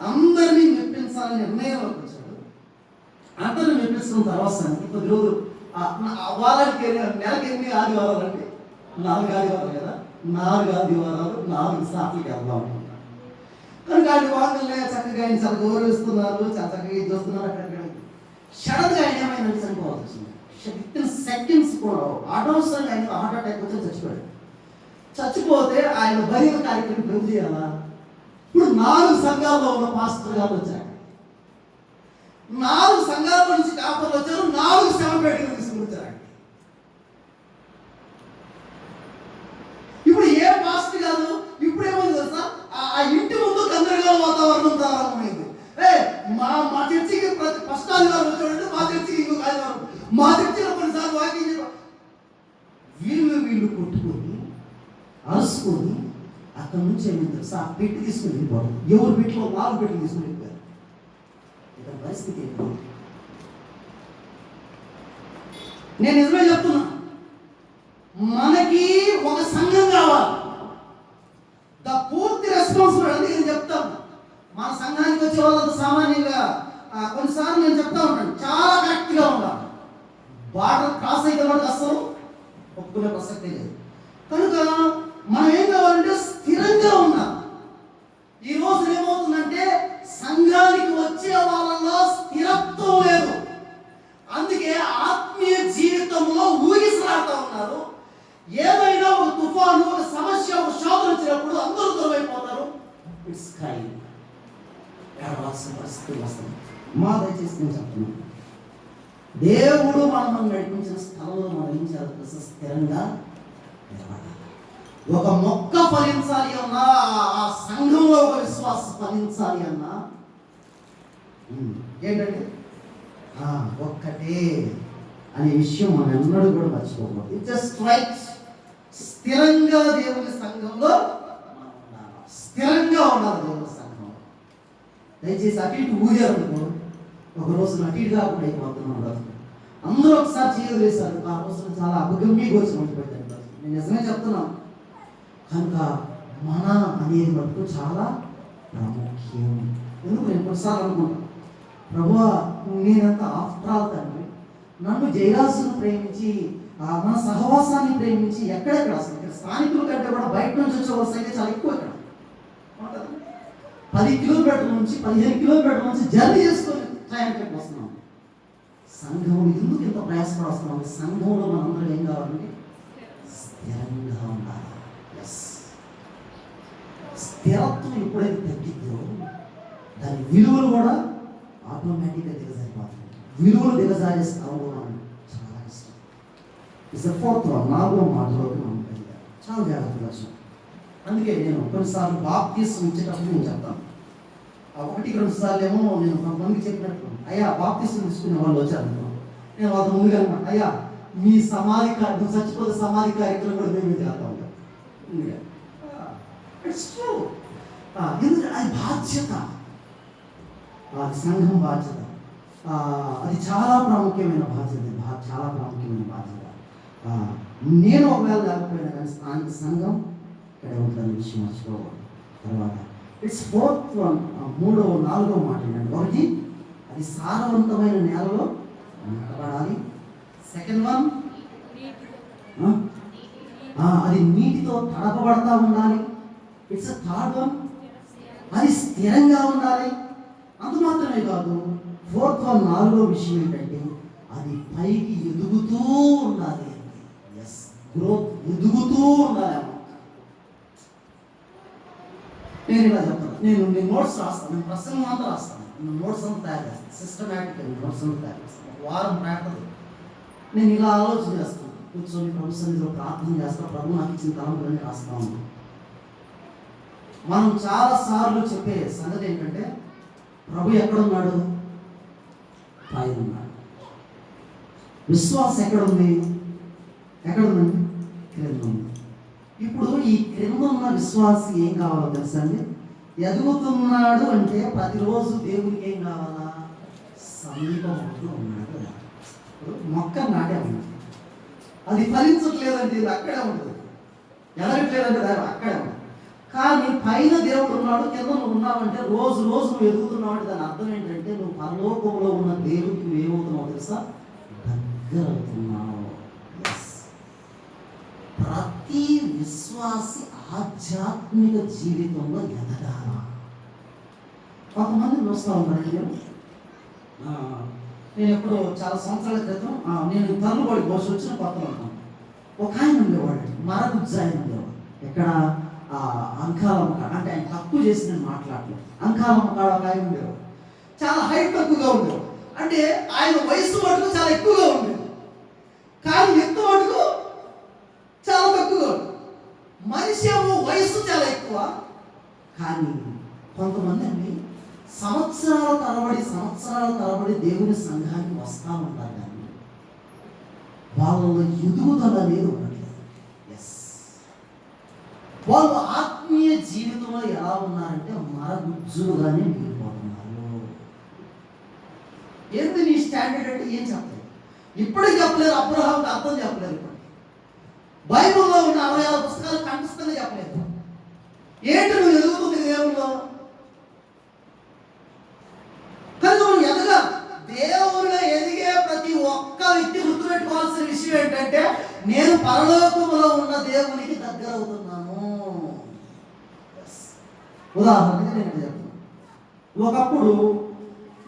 అందరినీ మెప్పించాలని నిర్ణయంలోకి వచ్చాడు. అందరినీ మెప్పించిన తర్వాత కొద్ది రోజులు వారానికి నెలకి ఎన్ని ఆదివారాలు అంటే 4 ఆదివారాలు కదా, 4 ఆదివారాలు 4 సార్లకి వెళ్దాం అనుకుంటాను. కనుక ఆయన వాళ్ళే చక్కగా ఆయన చాలా గౌరవిస్తున్నారు, చాలా చక్కగా ఇది చూస్తున్నారు. అక్కడ సడన్గా ఆయన ఏమైనా చనిపోవాల్సి వచ్చింది. విత్ ఇన్ సెకండ్స్ కూడా అనవసరంగా ఆయన హార్ట్ అటాక్ వచ్చి చచ్చిపోయాడు. చచ్చిపోతే ఆయన బహిరంగ కార్యక్రమం పెరుగు చేయాలా? ఇప్పుడు 4 సంఘాల్లో ఉన్న పాస్టర్ గారు వచ్చారు. 4 సంఘాల నుంచి కాపర్లు వచ్చారు, 4 శవపేటలు తీసుకుని. ఇప్పుడు ఏ పాస్టర్ కాదు, ఇప్పుడు ఏమైంది తెలుసా? ఆ ఇంటి ముందు గందరగోళ వాతావరణం ప్రారంభమైంది. మా చర్చికి ఫస్ట్ ఆదివారం వచ్చాడంటే మా చర్చికి ఇంకొక ఆదివారం, మా చర్చిలో కొన్నిసార్లు వాకింగ్ వీళ్ళు కొట్టుకొని అరుసుకొని అక్కడ నుంచి ఏమైంది తెలుసా? ఆ పెట్టి తీసుకుని వెళ్ళిపోవడం. ఎవరు పెట్టిలో 4 పెట్టి తీసుకుని వెళ్ళిపోయారు. ఇతని పరిస్థితి ఏంటి? నేను నిజమే చెప్తున్నా, మనకి ఒక సంఘం కావాలి. పూర్తి రెస్పాన్సిబిలిటీ నేను చెప్తాను. మన సంఘానికి వచ్చే వాళ్ళంతా సామాన్యంగా కొన్నిసార్లు నేను చెప్తా ఉంటాను, చాలా కరెక్ట్గా ఉండాలి. బార్డర్ క్రాస్ అయితే మనకు అస్సలు ఒప్పుకునే ప్రసక్తే లేదు. కనుక మనం ఏం కావాలంటే స్థిరంగా ఉండాలి. ఈ రోజు ఏమవుతుందంటే సంఘానికి వచ్చే వాళ్ళలో స్థిరత్వం లేదు. అందుకే ఆత్మీయ జీవితంలో ఊగిసలాడుతూ ఉన్నారు. ఏదైనా ఒక తుఫాను, ఒక సమస్య, ఒక శోధన వచ్చినప్పుడు అందరూ దూరమైపోతారు. It's crime. ఏడవాల్సి నిలబడాల్సిన పరిస్థితి వస్తుంది. దయచేసి నేను చెప్తున్నాను, దేవుడు మనల్ని నడిపించిన స్థలంలో మనం ఏం చేయాలి? స్థిరంగా నిలబడాలి. ఒక మొక్క ఫలించాలి అన్నా, ఆ సంఘంలో ఒక విశ్వాసం ఫలించాలి అన్నా ఏంటంటే ఒక్కటే అనే విషయం మనం ఎన్నడూ కూడా మర్చిపోకూడదు. It just right. స్థిరంగా దేవుని సంఘంలో స్థిరంగా ఉండాలి. దేవుని సంఘంలో దయచేసి అటు ఇటు ఊగారనుకో, ఒక రోజు అటు ఇటు కాకుండా అయిపోతున్నాం. అందరూ ఒకసారి చేయలేసారు, ఆ రోజున చాలా అభిగమ్య గోచరం పెట్టారు. నేను నిజమే చెప్తున్నాను. కనుక మన అనేది మటుకు చాలా ప్రాముఖ్యం. ఎందుకు నేను కొన్నిసార్లు అనుకుంటాను, ప్రభువా నేనంత ఆఫ్టర్ ఆల్ తండ్రి, నన్ను జయరాజును ప్రేమించి మన సహవాసాన్ని ప్రేమించి ఎక్కడెక్కడ అసలు ఇక్కడ స్థానికుల కంటే కూడా బయట నుంచి వచ్చే వాళ్ళ సంఖ్య చాలా ఎక్కువ. ఇక్కడ 10 కిలోమీటర్ల నుంచి 15 కిలోమీటర్ల నుంచి జర్నీ చేసుకొని ప్రయాణికి వస్తున్నాం. సంఘంలో ఎందుకు ఇంత ప్రయాసపడి వస్తున్నాం? సంఘంలో మనందరం ఏం కావాలంటే స్థిరంగా ఉండాలి. స్థిరత్వం ఎప్పుడైతే తగ్గిద్దో దాని విలువలు కూడా ఆటోమేటిక్గా దిగజారిపోతుంది. విలువలు దిగజారే స్థలంలో మనం చాలా ఇష్టం. Is the fourth one. 4వ మాటలోకి మనం చాలా జాగ్రత్తగా వచ్చాం. అందుకే నేను కొన్నిసార్లు బాప్తిసం ఇచ్చేటప్పుడు నేను చెప్తాను. 1-2 సార్లు ఏమో నేను కొంతమందికి చెప్పినట్లు, అయ్యా బాప్తిసం తీసుకునే వాళ్ళు వచ్చారు, నేను వాళ్ళ ముందుగా అనమాట, అయ్యా మీ సమాధి కార్యక్రమం, చచ్చిపోతే సమాధి కార్యక్రమం కూడా మేము చేస్తా ఉంటాం. It's true. ఎందుకంటే అది బాధ్యత, అది సంఘం బాధ్యత, అది చాలా ప్రాముఖ్యమైన బాధ్యత, చాలా ప్రాముఖ్యమైన బాధ్యత. నేను ఒకవేళ లేకపోయినా కానీ స్థానిక సంఘం ఇక్కడ ఉంటుందని విషయం మర్చిపోవాలి. తర్వాత ఇట్స్ ఫోర్త్ వన్. 3వ 4వ మాట ఏంటంటే, ఒకటి అది సారవంతమైన నేలలో నాటబడాలి. సెకండ్ వన్, అది నీటితో తడపబడతా ఉండాలి. ఇట్స్ థర్డ్ వన్, అది స్థిరంగా ఉండాలి. అంత మాత్రమే కాదు, 4th వన్ 4వ విషయం ఏంటంటే అది పైకి ఎదుగుతూ ఉండాలి. గ్రోత్, ఎదుగుతూ ఉండాలి. నేను ఇలా చెప్తాను, నేను నోట్స్ రాస్తాను, నేను ప్రసంగం అంతా రాస్తాను, నేను నోట్స్ అంతా తయారు చేస్తాను, సిస్టమేటిక్గా నోట్స్ అంతా తయారు చేస్తాను. ఒక వారం ప్రాక్టీస్ నేను ఇలా ఆలోచన చేస్తాను, కూర్చొని ప్రభు సన్నిధిలో ప్రార్థన చేస్తాను, ప్రభు నాకు ఇచ్చిన తలంపులన్నీ రాస్తా ఉన్నాను. మనం చాలాసార్లు చెప్పే సంగతి ఏంటంటే, ప్రభు ఎక్కడున్నాడు? పైన ఉన్నాడు. విశ్వాసం ఎక్కడుంది? ఎక్కడుందండి? క్రింద ఉంది. ఇప్పుడు ఈ క్రింద ఉన్న విశ్వాసి ఏం కావాలో తెలుసా అండి? ఎదుగుతున్నాడు అంటే ప్రతిరోజు దేవుడికి ఏం కావాలా? సమీపంలో ఉన్నాడు. మొక్క నాటే ఉంది, అది ఫలించట్లేదంటే ఇది అక్కడే ఉంటుంది, ఎదగట్లేదంటే దాని అక్కడే ఉంటుంది. కానీ పైన దేవుడు ఉన్నాడు, కింద నువ్వు ఉన్నావంటే రోజు రోజు నువ్వు ఎదుగుతున్నావు అంటే దాని అర్థం ఏంటంటే నువ్వు పరలోకంలో ఉన్న దేవుడికి నువ్వు ఏమవుతున్నావు తెలుసా? దగ్గర అవుతున్నావు. ప్రతి విశ్వాసి ఆధ్యాత్మిక జీవితంలో ఎదగాల. కొంతమంది చూస్తూ ఉంటానండి, నేను ఎప్పుడు చాలా సంవత్సరాల క్రితం నేను తల్లుబడి కోసం వచ్చిన కొత్తలో ఉంటాను. ఒక ఆయన ఉండేవాడు, మరగుజ్జు ఆయన ఉండేవాడు. ఎక్కడ? అంకాలమ్మ కాడ. అంటే ఆయన తక్కువ చేసి నేను మాట్లాడలేదు. అంకాలమ్మ కాడ ఒక ఆయన ఉండేవాడు, చాలా హైట్ తక్కువగా ఉండేవాడు. అంటే ఆయన వయసు మటుకు చాలా ఎక్కువగా ఉండేది, కానీ ఎత్తు మటుకు చాలా తక్కువగా ఉండేది. మనిషి ఏమో వయసు చాలా ఎక్కువ, కానీ కొంతమంది అండి సంవత్సరాల తరబడి దేవుని సంఘానికి వస్తూ ఉంటారు, కానీ వాళ్ళలో ఎదుగుదల అనేది ఉండట్లేదు. వాళ్ళు ఆత్మీయ జీవితంలో ఎలా ఉన్నారంటే మరగుజ్జులుగానే మిగిలిపోతున్నారు. ఏంటి నీ స్టాండర్డ్ అంటే ఏం చెప్పలేదు, ఇప్పటికి చెప్పలేదు. అబ్రహాంకి అర్థం చెప్పలేదు, ఇప్పటికి బైబిల్లో ఉన్న 66 పుస్తకాలు కంఠస్థంగా చెప్పలేదు. ఏంటి నువ్వు ఎదుగుతుంది దేవుల్లో? కానీ నువ్వు ఎదగా దేవుళ్ళో ఎదిగే ప్రతి ఒక్క వ్యక్తి గుర్తుపెట్టుకోవాల్సిన విషయం ఏంటంటే, నేను పరలోకములో ఉన్న దేవునికి దగ్గర అవుతున్నాను. ఉదాహరణగా నేను చెప్తాను, ఒకప్పుడు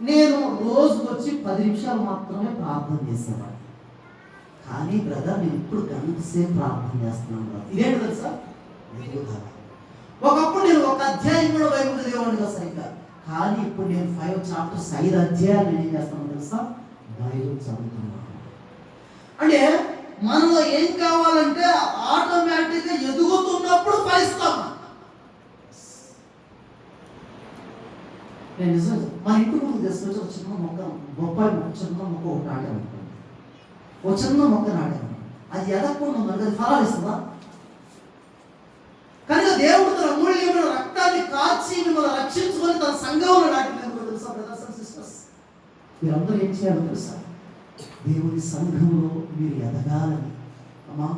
నేను రోజుకు వచ్చి 10 నిమిషాలు మాత్రమే ప్రార్థన చేసేవాడిని. కానీ బ్రదర్ నేను ఇప్పుడు గంట సేపు ప్రార్థన చేస్తున్నాను బ్రదర్. ఇదేంటి తెలుసా? ఒకప్పుడు నేను ఒక అధ్యాయం కూడా బైబిల్ చదివేవాడిని కదా సరిగ్గా, కానీ ఇప్పుడు నేను 5 చాప్టర్స్ 5 అధ్యాయాలు నేను ఏం చేస్తాను తెలుసా, బైబిల్ చదువుతున్నాను. అంటే మనలో ఏం కావాలంటే ఆటోమేటిక్గా ఎదుగుతున్నప్పుడు ఫలిస్తాం. నేను నిజం మా ఇంటి ముందు తీసుకొచ్చి ఒక చిన్న మొక్క, బొప్పాయి మొక్క, చిన్న మొక్క ఒకటి నాటాను. ఒక చిన్న మొక్క నాటాను, అది ఎదగకుండా మనకి అది ఫలాలు ఇస్తుందా? కనుక దేవుడు తన అమూల్యమైన రక్తాన్ని కాచి మిమ్మల్ని రక్షించుకొని తన సంఘంలో నాటినందుకు తెలుసా బ్రదర్స్ అండ్ సిస్టర్స్, మీరందరూ ఏం చేయాలో తెలుసా, దేవుని సంఘంలో మీరు ఎదగాలని. అమ్మా,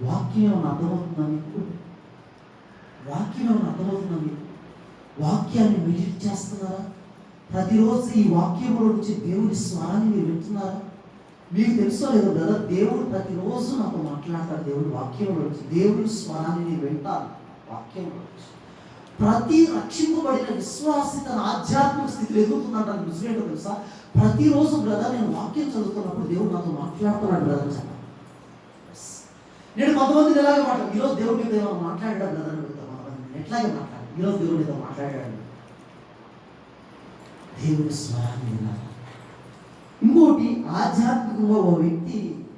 వాక్యం ఏమైనా అర్థమవుతుందా మీకు? వాక్యం ఏమైనా అర్థమవుతుందా మీకు? వాక్యాన్ని మెడిటేట్ చేస్తున్నారా? ప్రతిరోజు ఈ వాక్యంలో నుంచి దేవుని స్వరాన్ని మీరు వింటున్నారా? మీకు తెలుసో లేదో బ్రదర్, దేవుడు ప్రతిరోజు నాతో మాట్లాడతాడు. దేవుడి వాక్యంలో నుంచి దేవుని స్వరాన్ని నేను వింటాను. వాక్యంలో నుంచి ప్రతి రక్షింపబడిన విశ్వాసి తన ఆధ్యాత్మిక స్థితిలో ఎదుగుతుందంటాను. నిజమేంటో తెలుసా, ప్రతిరోజు బ్రదర్ నేను వాక్యం చదువుతున్నప్పుడు దేవుడు నాతో మాట్లాడుతున్నాడు బ్రదర్ చెప్పాను. నేను కొంతమంది ఎలాగే మాట్లాడు, ఈరోజు దేవుడు మీద ఏమైనా మాట్లాడాడు బ్రదర్ అని అడుగుతాను. ఎట్లాగే మాట్లాడు, ఈరోజు దేవుడు మీద మాట్లాడాడు. దేవుడి స్వరాన్ని విన్నాను. ఇంకోటి, ఆధ్యాత్మికంగా ఓ వ్యక్తి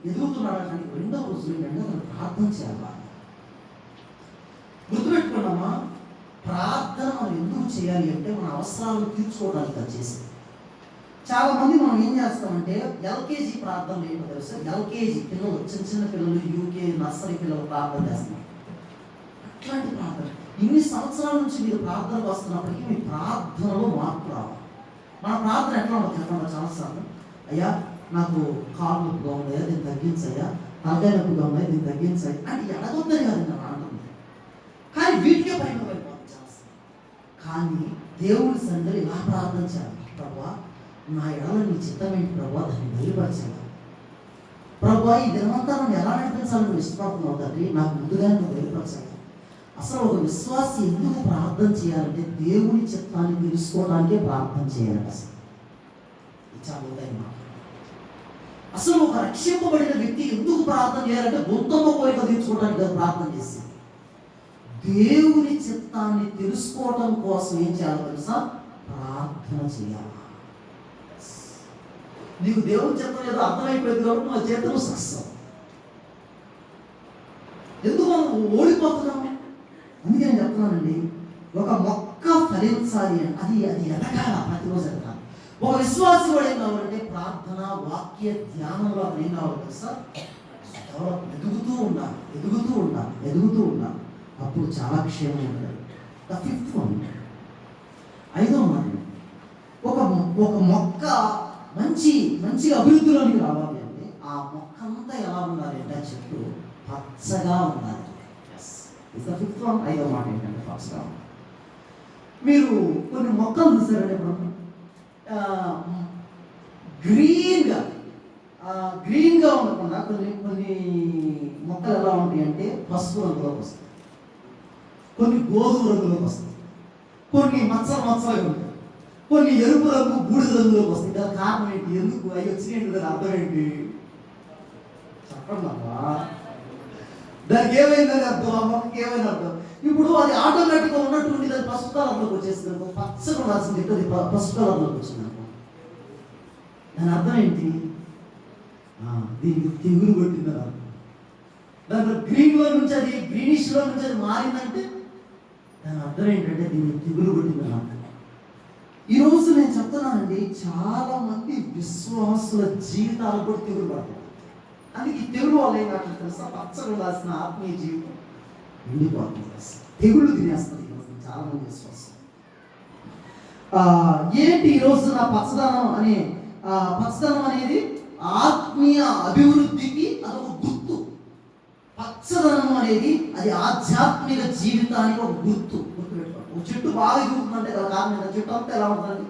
ఎదుగుతున్నాడు కానీ రెండవ రోజు వెంటనే ప్రార్థన చేయాలి. గుర్తుపెట్టుకున్నామా, ప్రార్థన మనం ఎందుకు చేయాలి అంటే మన అవసరాలను తీర్చుకోవడానికి అది చేసేది. చాలా మంది మనం ఏం చేస్తామంటే ఎల్కేజీ ప్రార్థనలు ఏంటో తెలుసా, ఎల్కేజీ పిల్లలు, చిన్న చిన్న పిల్లలు, యూకే నర్సరీ పిల్లలు ప్రార్థన చేస్తున్నారు. అట్లాంటి ప్రార్థన ఇన్ని సంవత్సరాల నుంచి మీరు ప్రార్థనకు వస్తున్నప్పటికీ మీ ప్రార్థనలో మార్పు రావాలి. మన ప్రార్థన ఎట్లా ఉంటుంది చెప్పండి, చాలాసార్లు అయ్యా నాకు కాలు నొప్పిగా ఉన్నాయా దీన్ని తగ్గించయ్యా, తలకాయ నొప్పిగా ఉన్నాయా దీన్ని తగ్గించాయి అంటే ఎడగొద్దని కాదు నేను అంటుంది. కానీ వీటికే పరిమితం అయిపోతుంది చాలాసార్లు. కానీ దేవుడి సన్నిధిలో ఇలా ప్రార్థన చేయాలి, ప్రభువా నా ఎడల నీ చిత్తం ఏంటి ప్రభువా, దాన్ని బయలుపరచాలి. ప్రభువా ఈ దినమంతా నన్ను ఎలా నడిపించాలని నువ్వు ఇష్టపడుతున్నావు తండ్రి, నాకు ముందుగానే నువ్వు బయలుపరచాలి. అసలు ఒక విశ్వాసి ఎందుకు ప్రార్థన చేయాలంటే దేవుని చిత్తాన్ని తెలుసుకోవడానికే ప్రార్థన చేయాలి. చాలా ఉదయం అసలు ఒక రక్షింపబడిన వ్యక్తి ఎందుకు ప్రార్థన చేయాలంటే గొంతమ్మ కోరిక తీర్చుకోవడానికి ప్రార్థన చేసి దేవుని చిత్తాన్ని తెలుసుకోవడం కోసం ఏం చేయాలో తెలుసా, ప్రార్థన చేయాలి. నీకు దేవుని చిత్తం ఏదో అర్థమైపోయింది కాబట్టి నువ్వు చేతను సక్సెస్. ఎందుకు మనం ఓడిపోతున్నాము? అందుకే నేను చెప్తున్నానండి, ఒక మొక్క ఫలించాలి అని అది ఎదగాల, ప్రతిరోజు ఎదగాలి. ఒక విశ్వాసి కూడా ఏం కావాలంటే ప్రార్థన, వాక్య ధ్యానంలో అతను ఏం కావాలి తెలుసా, ఎదుగుతూ ఉండాలి, ఎదుగుతూ ఉండాలి, ఎదుగుతూ ఉండాలి. అప్పుడు చాలా క్షేమం ఉంటుంది. ద ఫిఫ్త్ వన్, 5వ మాట, ఒక మొక్క మంచిగా అభివృద్ధిలోనికి రావాలి అంటే ఆ మొక్క అంతా ఎలా ఉండాలి అంటే ఆ చెట్టు పచ్చగా ఉండాలి. Is the fifth one. 5వ మాట ఏంటంటే పచ్చగా. మీరు కొన్ని మొక్కలు చూసారంటే ఇప్పుడు గ్రీన్గా ఉండకుండా కొన్ని మొక్కలు ఎలా ఉంటాయి అంటే పసుపు రంగులోకి వస్తాయి, కొన్ని గోధుమ రంగులోకి వస్తాయి, కొన్ని మచ్చలుగా ఉంటాయి, కొన్ని ఎరుపు రంగు బూడిద రంగులోకి వస్తాయి. దాని కారణం ఏంటి? ఎందుకు అవి వచ్చినాయండి? దాని అర్థం ఏంటి చెప్పండి అమ్మా. దానికి ఏమైందని అర్థం, ఆ మొక్కకి ఏమైనా అర్థం. ఇప్పుడు అది ఆటోమేటిక్గా ఉన్నటువంటి దాని పసుపు కలర్లోకి వచ్చేస్తుంది, పచ్చగా ఉండాల్సింది అది పసుపు కలర్లోకి వచ్చింది అనుకో. దాని అర్థం ఏంటి? దీనికి తెగులు కొట్టిందని అర్థం. దాంట్లో గ్రీన్లో నుంచి అది గ్రీనిష్లో నుంచి అది మారిందంటే దాని అర్థం ఏంటంటే దీనికి తెగులు కొట్టిందని అర్థం. ఈరోజు నేను చెప్తున్నానండి, చాలా మంది విశ్వాసుల జీవితాలు కూడా తెగులు పడతాయి. అందుకే ఈ తెగులు వల్ల ఏం కాదు తెలుసా, పచ్చగా ఉండాల్సిన ఆత్మీయ జీవితం ఎండిపోతుంది, తెగుళ్ళు తినేస్తుంది చాలా మంది విశ్వాసం. ఏంటి ఈరోజు నా పచ్చదనం అనేది ఆత్మీయ అభివృద్ధికి అదొక గుర్తు. పచ్చదనం అనేది అది ఆధ్యాత్మిక జీవితానికి ఒక గుర్తుపెట్టుకోండి. ఒక చెట్టు బాగా ఎదుగుతుందంటే దాని కారణం చెట్టు అంతా ఎలా ఉంటుందండి,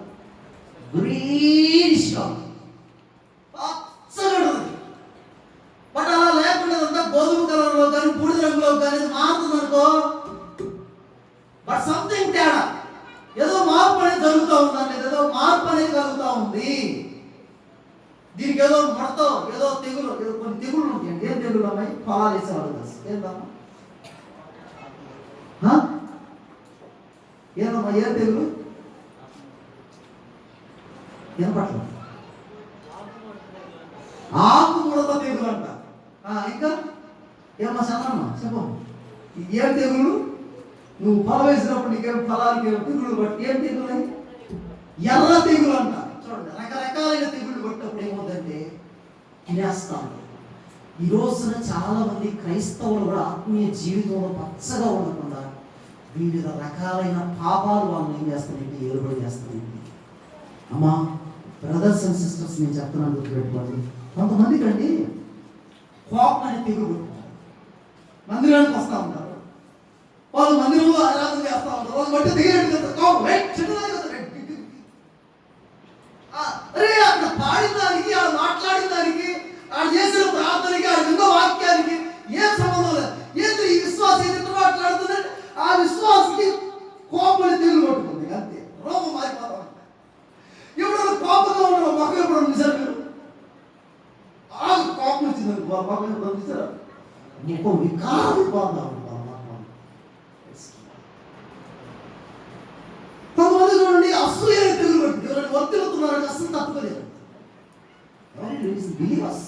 గ్రీనిష్గా పచ్చగా ఉంటుంది. బట్ అలా లేకుండా అంతా గోధుమ కలర్లో కానీ బూడిద రంగులో కానీ మారుతుంది అనుకో, బట్ సంథింగ్ తేడా, ఏదో మార్పు అనేది జరుగుతూ ఉందండి, ఏదో మార్పు అనేది కలుగుతూ ఉంది. దీనికి ఏదో ముడతో ఏదో తెగులు, ఏదో కొన్ని తెగుళ్ళు ఉంటాయండి. ఏం తెగులు అమ్మాయి? ఫలాలు వేసేవాళ్ళు తెలుసు ఏందమ్మా, ఏదమ్మా ఏ తెగులు? వినపట్లేదు. ఆకుముడత తెగులు అంట. ఇంకా ఏమన్నా చదవమ్మా చెప్పు. ఏం తెగులు? నువ్వు ఫలం వేసినప్పుడు నీకేం ఫలానికి తెగులు బట్టి ఏం తెగులు? ఎర్ర తెగులు అంట. చూడండి, రకరకాలైన తెగుళ్ళు పట్టినప్పుడు ఏమవుతుందంటే తినేస్తాం. ఈ రోజున చాలా మంది క్రైస్తవులు కూడా ఆత్మీయ జీవితంలో పచ్చగా ఉండకుండా వివిధ రకాలైన పాపాలు వాళ్ళని ఏం చేస్తానంటే ఏర్పాటు చేస్తానండి. అమ్మా బ్రదర్స్ అండ్ సిస్టర్స్, నేను చెప్తున్నాను గుర్తుపెట్టుకోండి. కొంతమందికి అండి కోపం అనేది తెగులు పెట్టుకుంటారు. మందిరానికి వస్తూ ఉంటారు, వాళ్ళు మందిరంలో ఆరాధన చేస్తూ ఉంటారు, వాళ్ళు బట్టి దిగేది కోపం అరే అక్కడ పాడిన దానికి, ఆడ మాట్లాడిన దానికి, ఆడ చేసిన ప్రార్థనకి, ఆడ విన్న వాక్యానికి ఏం సంబంధం లేదు. ఏంటి ఈ విశ్వాసం ఎదుటి మాట్లాడుతుందంటే ఆ విశ్వాసకి కోపం తెగులు పట్టుకుంది అంతే. రోగం మారిపోతా ఉంటాయి. ఎప్పుడైనా కోపంగా ఉండడం మొక్క ఎప్పుడు చూసారు మీరు? కోపం వచ్చింది మొక్క ఎప్పుడు చూసారా? ముఖం వికారం పోతా ఉంటాం. కొంతమంది చూడండి అసూయ తెగులు పట్టింది. ఎవరైనా వర్తిల్లుతున్నారంటే అసలు తప్పుకోలేదు. బిలీవర్స్,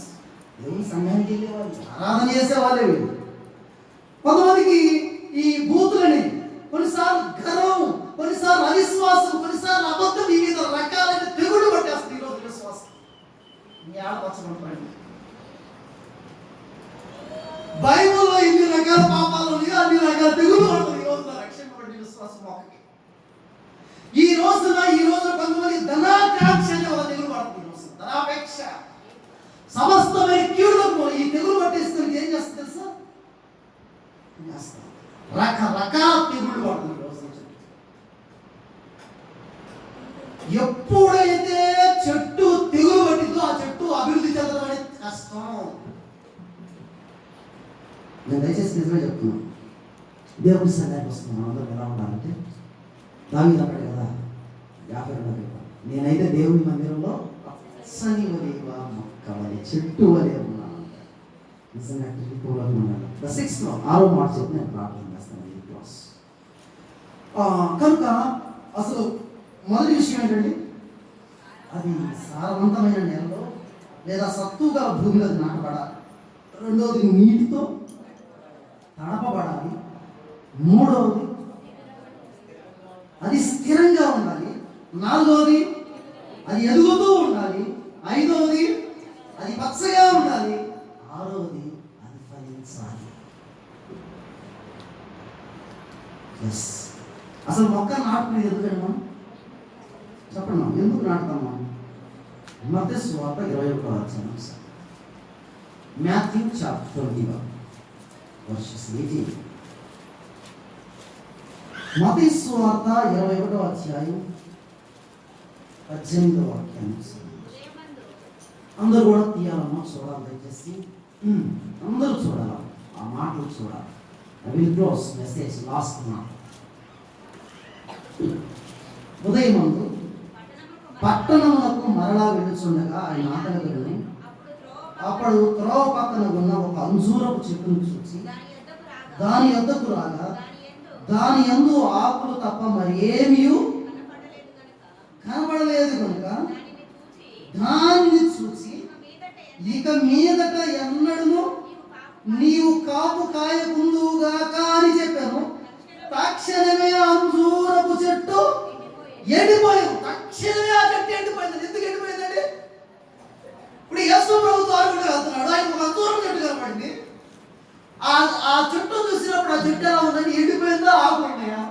దేవుని సంఘానికి వెళ్ళేవాళ్ళు, ఆరాధన చేసేవాళ్ళే వీళ్ళు. కొంతమందికి ఈ బూతులని, కొన్నిసార్లు గర్వం, కొన్నిసార్లు అవిశ్వాసం, కొన్నిసార్లు అబద్ధం, వివిధ రకాలైన తెగులు పట్టేస్తుంది ఈరోజు విశ్వాసం. మీ ఆడపచ్చమంటారండి బైబిల్లో ఇన్ని రకాల పాపాలు ఉన్నాయి, అన్ని రకాల తెగులు పడుతుంది ఈ రోజున రక్షింపబడి విశ్వాసం ఒకటి. ఈ రోజున కొంతమంది ధనాకాంక్ష అనే ఒక తెగులు పడుతుంది. ఈ రోజు ధనాపేక్ష సమస్తమైన కీడులకు ఈ తెగులు పట్టేస్తుంది. ఏం చేస్తుంది తెలుసా? రకరకాల తెగుళ్ళు పడుతుంది. ఎప్పుడైతే చెట్టు తెగులు పట్టిందో ఆ చెట్టు అభివృద్ధి చెందడం అనేది కష్టం. నేను దయచేసి నిజమే చెప్తున్నాను. దేవుడి సంఘానికి వస్తున్నాను. అందరూ ఎలా ఉండాలంటే దావీదు అన్నాడు కదా 52 నేనైతే దేవుని మందిరంలో పచ్చని వలేవా మొక్క వలె చెట్టు వలె ఉన్నాను. నిజంగా ఉన్నాను. 6వ మాట చెప్పి నేను ప్రార్థన చేస్తాను. కనుక అసలు మొదటి విషయం ఏంటండి, అది సారవంతమైన నేలలో లేదా సత్తు గల భూమిలో నాటబడాలి. రెండవది నీటితో తడపబడాలి. మూడవది అది స్థిరంగా ఉండాలి. నాలుగవది అది ఎదుగుతూ ఉండాలి. ఐదవది అది పచ్చగా ఉండాలి. ఆరవది అది ఫలించాలి. అసలు మొక్క నాటుకునేది ఎందుకంటే మనం చెప్పండి, మనం ఎందుకు నాటుతాం? మనం మత్తయి సువార్త 21వ అధ్యాయం, మాథ్యూ చాప్టర్ 21:18. మత్తయి సువార్త 21వ అధ్యాయం 18వ వాక్యాన్ని అందరూ కూడా తీయాలమ్మా, చూడాలి దయచేసి. అందరూ చూడాలి, ఆ మాటలు చూడాలి. I will close message last మాట. ఉదయమందు పట్టణమునకు మరలా వెళ్ళుచుండగా ఆయన ఆకలి వెళ్ళి అప్పుడు త్రోవ పక్కన ఉన్న ఒక అంజూరపు చెట్టును చూసి దాని యొద్దకు రాగా దాని యందు ఆకులు తప్ప మరి ఏమీ కనబడలేదు కనుక దానిని చూసి ఇక మీదట ఎన్నడూ నీవు కాపు కాయకుందువుగాక అని చెప్పాను. తక్షణమే అంజూరపు చెట్టు ఎండిపోయింది. తక్షణమే ఆ చెట్టు ఎండిపోయింది. ఎందుకు ఎండిపోయిందండి? ఇప్పుడు యేసు ప్రభు త్వరగా వెళ్తున్నాడు, ఆయన ఒక అంజూరపు చెట్టు కనపడింది. ఆ చెట్టు చూసినప్పుడు ఆ చెట్టు ఎలా ఉందండి? ఎండిపోయిందా, ఆకులు ఉన్నాయా?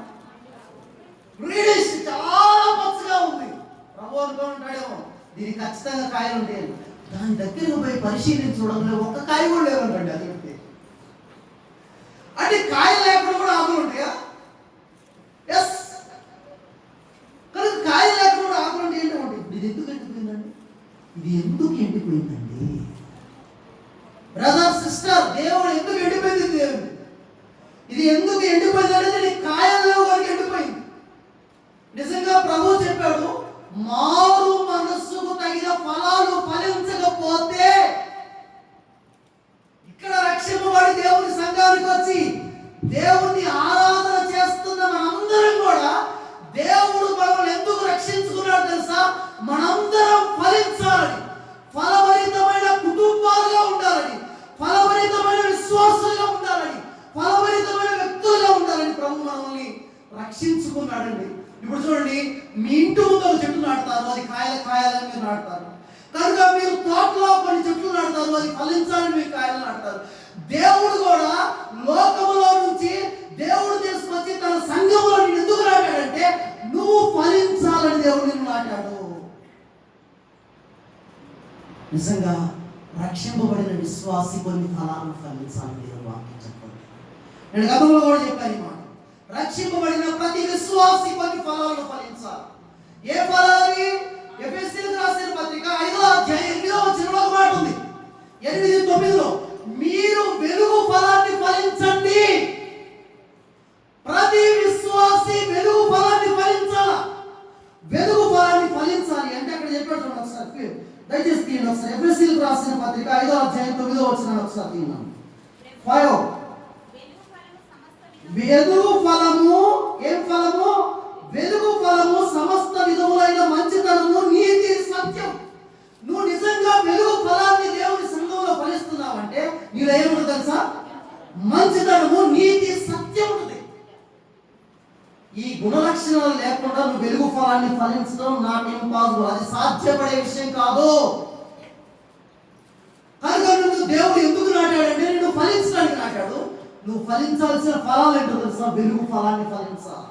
గ్రీనిష్, చాలా పచ్చగా ఉంది. ప్రభు అనుకుంటాడేమో దీనికి ఖచ్చితంగా కాయలు ఉంటాయి. దాని దగ్గరకు పోయి పరిశీలించి చూడంలో ఒక్క కాయ కూడా లేవంటండి. అది అంటే కాయలు లేకుండా కూడా ఆకులు ఉంటాయా? ఎస్. కానీ కాయలు లేకుండా కూడా ఆకులు అంటే ఏంటంటే ఇది ఎందుకు ఎండిపోయిందండి? ఇది ఎందుకు ఎండిపోయిందండి? బ్రదర్ సిస్టర్, దేవుడు ఎందుకు ఎండిపోయింది? దేవుడు ఇది ఎందుకు ఎండిపోయింది అనేది కాయలు లేవు కనుక ఎండిపోయింది. నిజంగా ప్రభు చెప్పాడు, మారు మనస్సుకు తగిన ఫలాలు ఫలించకపోతే, ఇక్కడ రక్షింపబడి దేవుని సంఘానికి వచ్చి దేవుణ్ణి ఆరాధన చేస్తున్న మనందరం కూడా దేవుడు మనల్ని ఎందుకు రక్షించుకున్నాడు తెలుసా? మనందరం ఉంచుకున్నాడండి. ఇప్పుడు చూడండి, మీ ఇంటి ముందు ఒక చెట్టు నాటుతారు, అది కాయాలని మీరు నాటుతారు. కనుక మీరు తోటలో కొన్ని చెట్లు నాటుతారు, అది ఫలించాలని మీరు కాయలు నాటుతారు. దేవుడు కూడా లోకములో నుంచి దేవుడు తీసుకొచ్చి తన సంఘములో నేను ఎందుకు నాటాడంటే నువ్వు ఫలించాలని దేవుడు నిన్ను నాటాడు. నిజంగా రక్షింపబడిన విశ్వాసి కొన్ని ఫలాలను ఫలించాలని దేవుడు వాక్యం చెప్పండి. నేను గతంలో కూడా చెప్పాను ఈ మాట. రక్షింపబడిన ప్రతి విశ్వాసి కొన్ని ఫలాలను ఫలించాలి. ఏ ఫలాలని? ఎఫెసీయులకు రాసిన పత్రిక 5వ అధ్యాయం 8వ వచనంలో ఒక మాట ఉంది. 8:9లో మీరు వెలుగు ఫలాన్ని ఫలించండి. ప్రతి విశ్వాసి వెలుగు ఫలాన్ని ఫలించాలి. వెలుగు ఫలాన్ని ఫలించాలి అంటే అక్కడ చెప్పాడు ఒకసారి, దయచేసి తీయండి ఒకసారి. ఎఫెసీయులకు రాసిన పత్రిక 5వ అధ్యాయం 9వ వచనాన్ని ఒకసారి తీయండి. 5 వెలుగు ఫలము, ఏం ఫలము? వెలుగు ఫలము సమస్త విధములైన మంచితనము, నీతి, సత్యం. నువ్వు నిజంగా వెలుగు ఫలాన్ని దేవుని సంఘంలో ఫలిస్తున్నావంటే నీలో ఏముంటుంది తెలుసా? మంచితనము, నీతి, సత్యం ఉంటుంది. ఈ గుణలక్షణాలు లేకుండా నువ్వు వెలుగు ఫలాన్ని ఫలించడం నాట్ ఇంపాసిబుల్. అది సాధ్యపడే విషయం కాదు. కనుక నువ్వు దేవుడు ఎందుకు నాటాడంటే నిన్ను ఫలించడానికి నాటాడు. నువ్వు ఫలించాల్సిన ఫలాలు ఏంటో తెలుసా? వెలుగు ఫలాన్ని ఫలించాలి.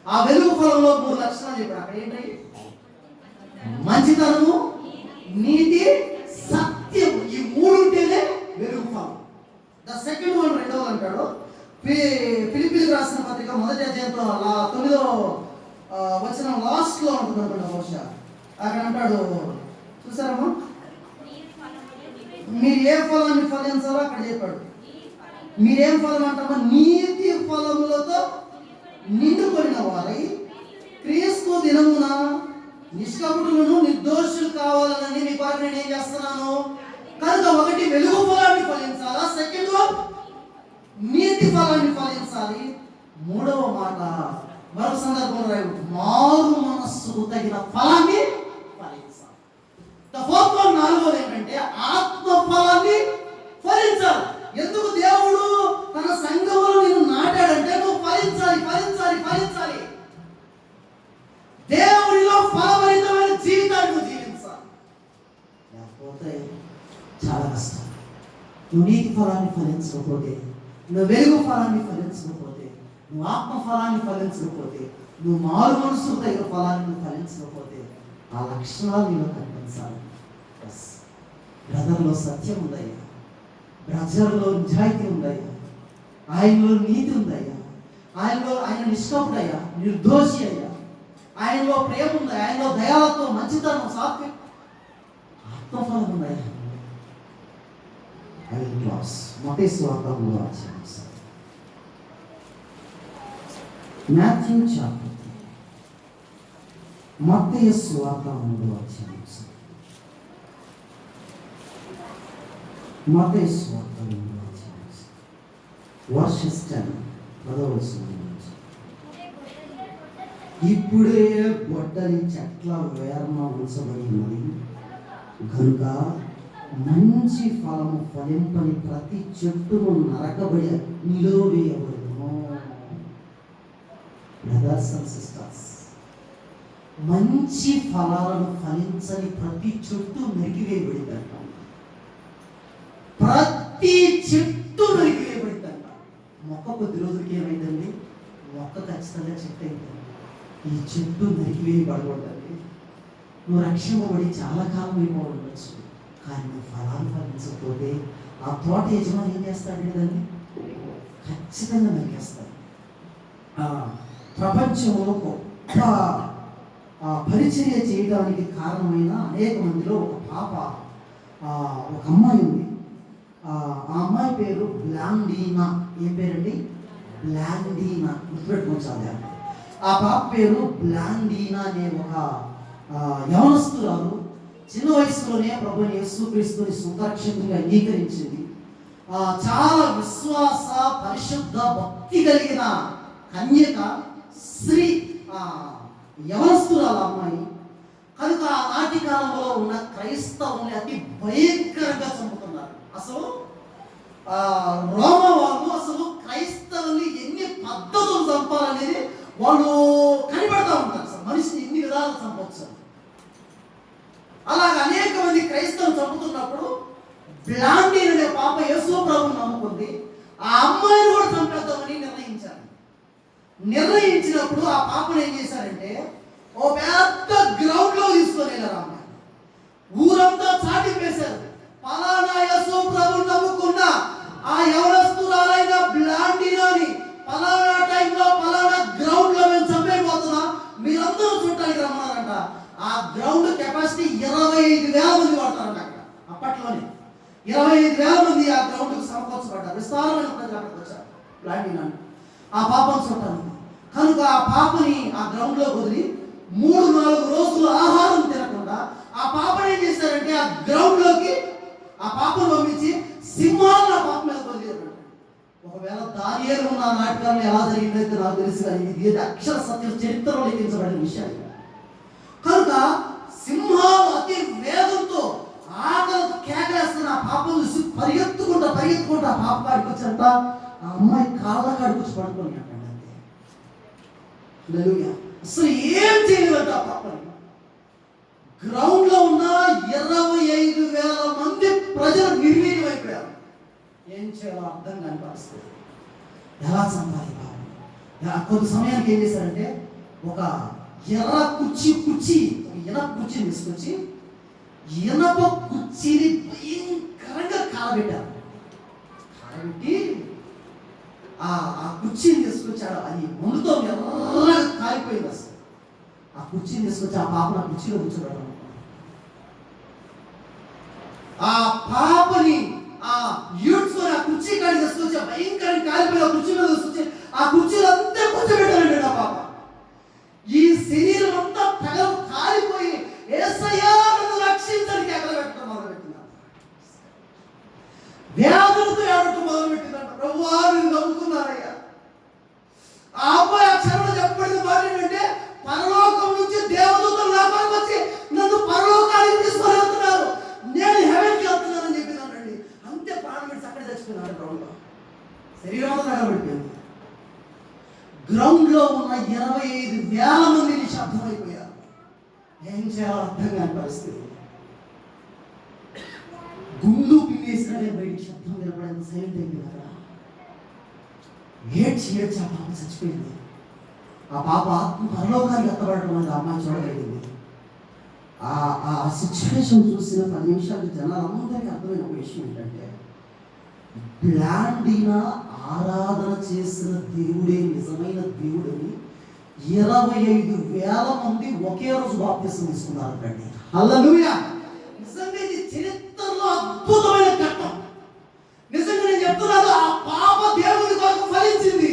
ఆ వెలుగు ఫలంలో 3 లక్షణాలు చెప్పాడు. అక్కడ ఏంటి? మంచితనము, నీతి, సత్యం. ఈ 3 ఉంటేనే వెలుగు ఫలం. ద సెకండ్ వన్, రెండవది అంటాడు. ఫిలిప్పీలకు రాసిన పత్రిక 1వ అధ్యాయంలో 9వ వచనం లాస్ట్ లో ఉంటుంది అనుకుంటా బహుశా. అక్కడ అంటాడు, చూసారమ్మా, మీరు ఏ ఫలాన్ని ఫలించాలో అక్కడ చెప్పాడు. మీరేం ఫలం అంటామా? నీతి ఫలములతో నిండుకొనిన వారై క్రీస్తు దినమున నిష్కపటులను నిర్దోషులు కావాలని మీ కొరకు నేను ఏం చేస్తున్నాను. కనుక 1 వెలుగు ఫలాన్ని ఫలించాలా, సెకండ్ వన్ నీతి ఫలాన్ని ఫలించాలి, 3వ మాట మరొక సందర్భంలో మారు మనస్సుకు తగిన ఫలాన్ని ఫలించాలి. ద ఫోర్త్ వన్, 4వది ఏంటంటే ఆత్మ ఫలాన్ని ఫలించాలి. ఎందుకు దేవుడు తన సంఘములో నిన్ను నాటాడంటే నువ్వు ఫలించాలి, ఫలించాలి, ఫలించాలి. దేవుడిలో ఫలభరితమైన జీవితాన్ని నువ్వు జీవించాలి. లేకపోతే చాలా కష్టం. నువ్వు నీతి ఫలాన్ని ఫలించకపోతే, నువ్వు వెలుగు ఫలాన్ని ఫలించకపోతే, నువ్వు ఆత్మ ఫలాన్ని ఫలించకపోతే, నువ్వు మారు మనసు తగిన ఫలాన్ని నువ్వు ఫలించకపోతే ఆ లక్షణాలు నీలో కనిపించాలి. బ్రదర్లో సత్యం ఉందయ్యా, బ్రదర్లో నిజాయితీ ఉందయ్యా, ఆయనలో నీతి ఉందయ్యా, ఆయన నిష్కపటయ్యా, నిర్దోషి అయ్యా, ఆయనలో ప్రేమ ఉంది, ఆయనలో దయాలతో మంచితనం, సాత్విక ఆత్మఫలం ఉందయ్యా. మత్తయి సువార్త 3వ అధ్యాయం, మాథ్యూ చాప్టర్ 3, మత్తయి సువార్త 3వ అధ్యాయం, మత్తయి సువార్త 3వ అధ్యాయం వర్సెస్ 10, 10వ వచనం. ఇప్పుడే గొడ్డలి చెట్ల వేర్మ ఉంచబడి ఉన్నది కనుక మంచి ఫలము ఫలింపని ప్రతి చెట్టును నరకబడి అగ్నిలో వేయబడును. బ్రదర్స్ అండ్ సిస్టర్స్, మంచి ఫలాలను ఫలించని ప్రతి చెట్టు నరికివేయబడిందంట. ప్రతి చెట్టు నరికివేయబడిందంట. మొక్క కొద్ది రోజులకి ఏమైందండి? మొక్క ఖచ్చితంగా చెట్టు అయిందండి. ఈ చెట్టు నరికివేయబడకూడదండి. నువ్వు రక్షింపబడి చాలా కాలం అయిపోయి ఉండొచ్చు, కానీ నువ్వు ఫలాలు ఫలించకపోతే ఆ తోట యజమాని ఏం చేస్తాడు కదండి? ఖచ్చితంగా నరికేస్తాడు. ప్రపంచంలో గొప్ప పరిచర్య చేయడానికి కారణమైన అనేక మందిలో ఒక పాప, ఒక అమ్మాయి ఉంది. ఆ అమ్మాయి పేరు బ్లాండీనా. ఏ పేరండి? బ్లాండీనా. గుర్తుపెట్టుకోవచ్చు. ఆ పాప పేరు బ్లాండీనా అనే ఒక యవనస్తురాలు. చిన్న వయసులోనే ప్రభువైన యేసుక్రీస్తుని సొంత రక్షకునిగా అంగీకరించింది. చాలా విశ్వాస, పరిశుద్ధ, భక్తి కలిగిన కన్యక, స్త్రీ, యవనస్తురాలు అమ్మాయి. కనుక ఆనాటి కాలంలో ఉన్న క్రైస్తవుల్ని అతి భయంకరంగా చంపుతున్నారు. అసలు రోమా వాళ్ళు అసలు క్రైస్తవుల్ని ఎన్ని పద్ధతులు చంపాలనేది బ్లాండీన్ అనే పాప యేసు ప్రభువుని నమ్ముకుంది. ఆ అమ్మాయిని కూడా చంపేద్దామని నిర్ణయించారు. నిర్ణయించినప్పుడు ఆ పాపను ఏం చేశారంటే ఓ పెద్ద గ్రౌండ్ లో తీసుకొని వెళ్ళారు. అమ్మాయి ఊరంతా చాటింపేశారు. పలానా యేసు ప్రభువుని నమ్ముకున్న ఆ యవనస్తురాలైన బ్లాండీని పలానా టైంలో పలానా గ్రౌండ్ లో మేము చంపేయబోతున్నా, మీరందరూ చూడటానికి రమ్మన్నారంట. ఆ గ్రౌండ్ కెపాసిటీ 25,000 మంది పడతారంట. అక్కడ అప్పట్లోనే 25,000 మంది ఆ గ్రౌండ్కి సమకూర్చబడ్డారు. విస్తారమైన ప్రజలు అక్కడికి వచ్చారు బ్లాండీనా ఆ పాపను చూడటానికి. కనుక ఆ పాపని ఆ గ్రౌండ్ లో వదిలి 3-4 రోజులు ఆహారం తినకుండా ఆ పాపని ఏం చేశారంటే ఆ గ్రౌండ్ లోకి ఆ పాపను పంపించి సింహాలను ఆ పాప మీద వదిలేరు. ఒకవేళ దానియేలు ఉన్న నాటకాలను ఎలా జరిగిందైతే నాకు తెలుసు, కానీ ఇది అక్షర సత్య చరిత్రలో లిఖించబడిన విషయాలు. కనుక సింహాలు అతి వేగంతో ఆకలితో కేకలేస్తున్న ఆ పాపను చూసి పరిగెత్తుకుంటా ఆ పాప కాడికి వచ్చారంట. ఆ అమ్మాయి కాళ్ళ కాడికి వచ్చి పడుకొని అండి. అసలు ఏం చేయలేదంట ఆ పాపని. గ్రౌండ్ లో ఉన్న 25,000 మంది ప్రజలు నిర్వీర్యం అయిపోయారు. ఏం చేయాలో అర్థం కాని పరిస్థితి. ఎలా చంపాలి పాపం? కొంత సమయానికి ఏం చేశారంటే ఒక ఎర్ర కుర్చీ ఇనప కుర్చీని తీసుకొచ్చి ఇనప కుర్చీని భయంకరంగా కాలబెట్టారు. కాలబెట్టి ఆ కుర్చీని తీసుకొచ్చాడు. అది ముందుతో ఎర్రగా కాలిపోయింది. అసలు ఆ కుర్చీని తీసుకొచ్చి ఆ పాపను ఆ కుర్చీలో కూర్చోబెట్టారు. ఆ పాపని ఆ యూడ్స్కొని ఆ కుర్చీ కాడికి తీసుకొచ్చి భయంకరంగా కాలిపోయి ఆ కుర్చీ మీద తీసుకొచ్చి ఆ కుర్చీలో అంతా కూర్చోబెట్టారండి. ఆ పాప ఈ శరీరం అంతా కాలిపోయి యేసయ్యా నన్ను రక్షించడానికి ఎగరబెట్టడం మొదలుపెట్టిందంట. వేదనతో ఏడటం మొదలుపెట్టిందంట. ప్రభువా నేను నమ్ముకున్నానయ్యా. ఆ అబ్బాయి ఆ క్షణంలో చెప్పబడిన మాట ఏంటంటే పరలోకం నుంచి దేవదూతలు నా పరకు వచ్చి నన్ను పరలోకానికి తీసుకొని వెళ్తున్నారు, నేను హెవెన్కి వెళ్తున్నానని చెప్పినానండి. అంతే ప్రాణం పెట్టి అక్కడ చచ్చిపోయినాడు. గ్రౌండ్ లో శరీరం అంతా తగలబెట్టింది. గ్రౌండ్ లో ఉన్న 25,000 మంది నిశ్శబ్దమైపోయారు. ఏం చేయాలో అర్థం కాని పరిస్థితి. గుండు పిన్నేసినట్టే బయటికి శబ్దం వినపడేంత సైలెంట్ అయిపోయింది. అక్కడ ఏడ్చి ఆ పాప చచ్చిపోయింది. ఆ పాప పరలోకానికి ఎత్తబడటం అనేది అమ్మాయి చూడగలిగింది. ఆ సిచ్యువేషన్ చూసిన 10 నిమిషాలు జనాలందరికీ అర్థమైన ఒక విషయం ఏంటంటే బ్లాండీనా ఆరాధన చేసిన దేవుడే నిజమైన దేవుడని 25,000 మంది ఒకే రోజు బాప్తిసం తీసుకున్నారు కండి. హల్లెలూయా. నిజంగా ఇది చరిత్రలో అద్భుతమైన ఘట్టం. నిజంగా నేను చెప్తున్నాను, ఆ పాప దేవుని కొరకు ఫలించింది.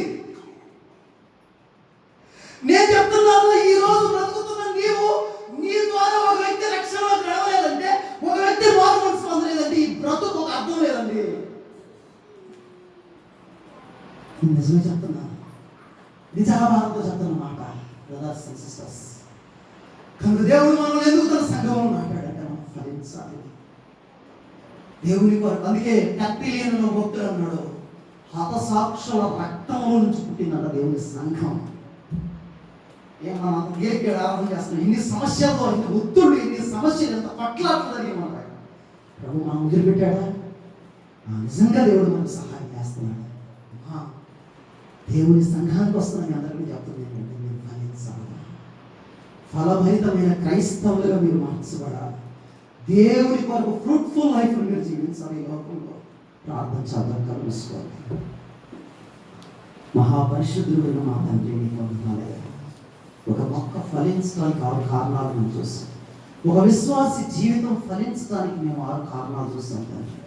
నేను చెప్తున్నాను, ఈ రోజు బ్రతుకుతున్న నీవు నీ ద్వారా ఒక వ్యక్తి రక్షణలోకి రాలేదంటే, ఒక వ్యక్తి మారు మనసు పొందలేదంటే ఈ బ్రతుకు ఒక అర్థం లేదండి. నిజమే చెప్తున్నాను, నిజాభారంతో చెప్తున్న మాట బ్రదర్స్ అండ్ సిస్టర్స్. కనుక దేవుడు మనల్ని ఎందుకు తన సంఘంలో మాట్లాడంటే మనం ఫలించాలి దేవుని కొరకు. అందుకే కత్తిలేనులో భక్తుడు అన్నాడు, హతసాక్షుల రక్తంలో నుంచి పుట్టిందట దేవుని సంఘం. మనం గేట్ ఆరాధన చేస్తున్నాం. ఇన్ని సమస్యలతో, ఇన్ని ఒత్తుడు, ఇన్ని సమస్యలు, ఎంత పట్లాడుతుంది ఏమన్నాడు ప్రభు మనం వదిలిపెట్టాడా? నిజంగా దేవుడు మనకు సహాయం చేస్తున్నాడు. దేవుని సంఘానికి వస్తున్న మీ అందరికీ చెప్తుంది ఏంటంటే మీరు ఫలించాలి. ఫలభరితమైన క్రైస్తవులుగా మీరు మార్చబడాలి. దేవుని కొరకు ఫ్రూట్ఫుల్ లైఫ్ మీరు జీవించాలి. ఈ లోకంలో ప్రార్థన చేద్దాం. కలుసుకోవాలి. మహాపరిశుద్ధుడైన మా తండ్రి నీకు వందనాలు. ఒక మొక్క ఫలించడానికి 6 కారణాలు మేము చూస్తాం. ఒక విశ్వాసి జీవితం ఫలించడానికి మేము 6 కారణాలు చూస్తాం తండ్రి.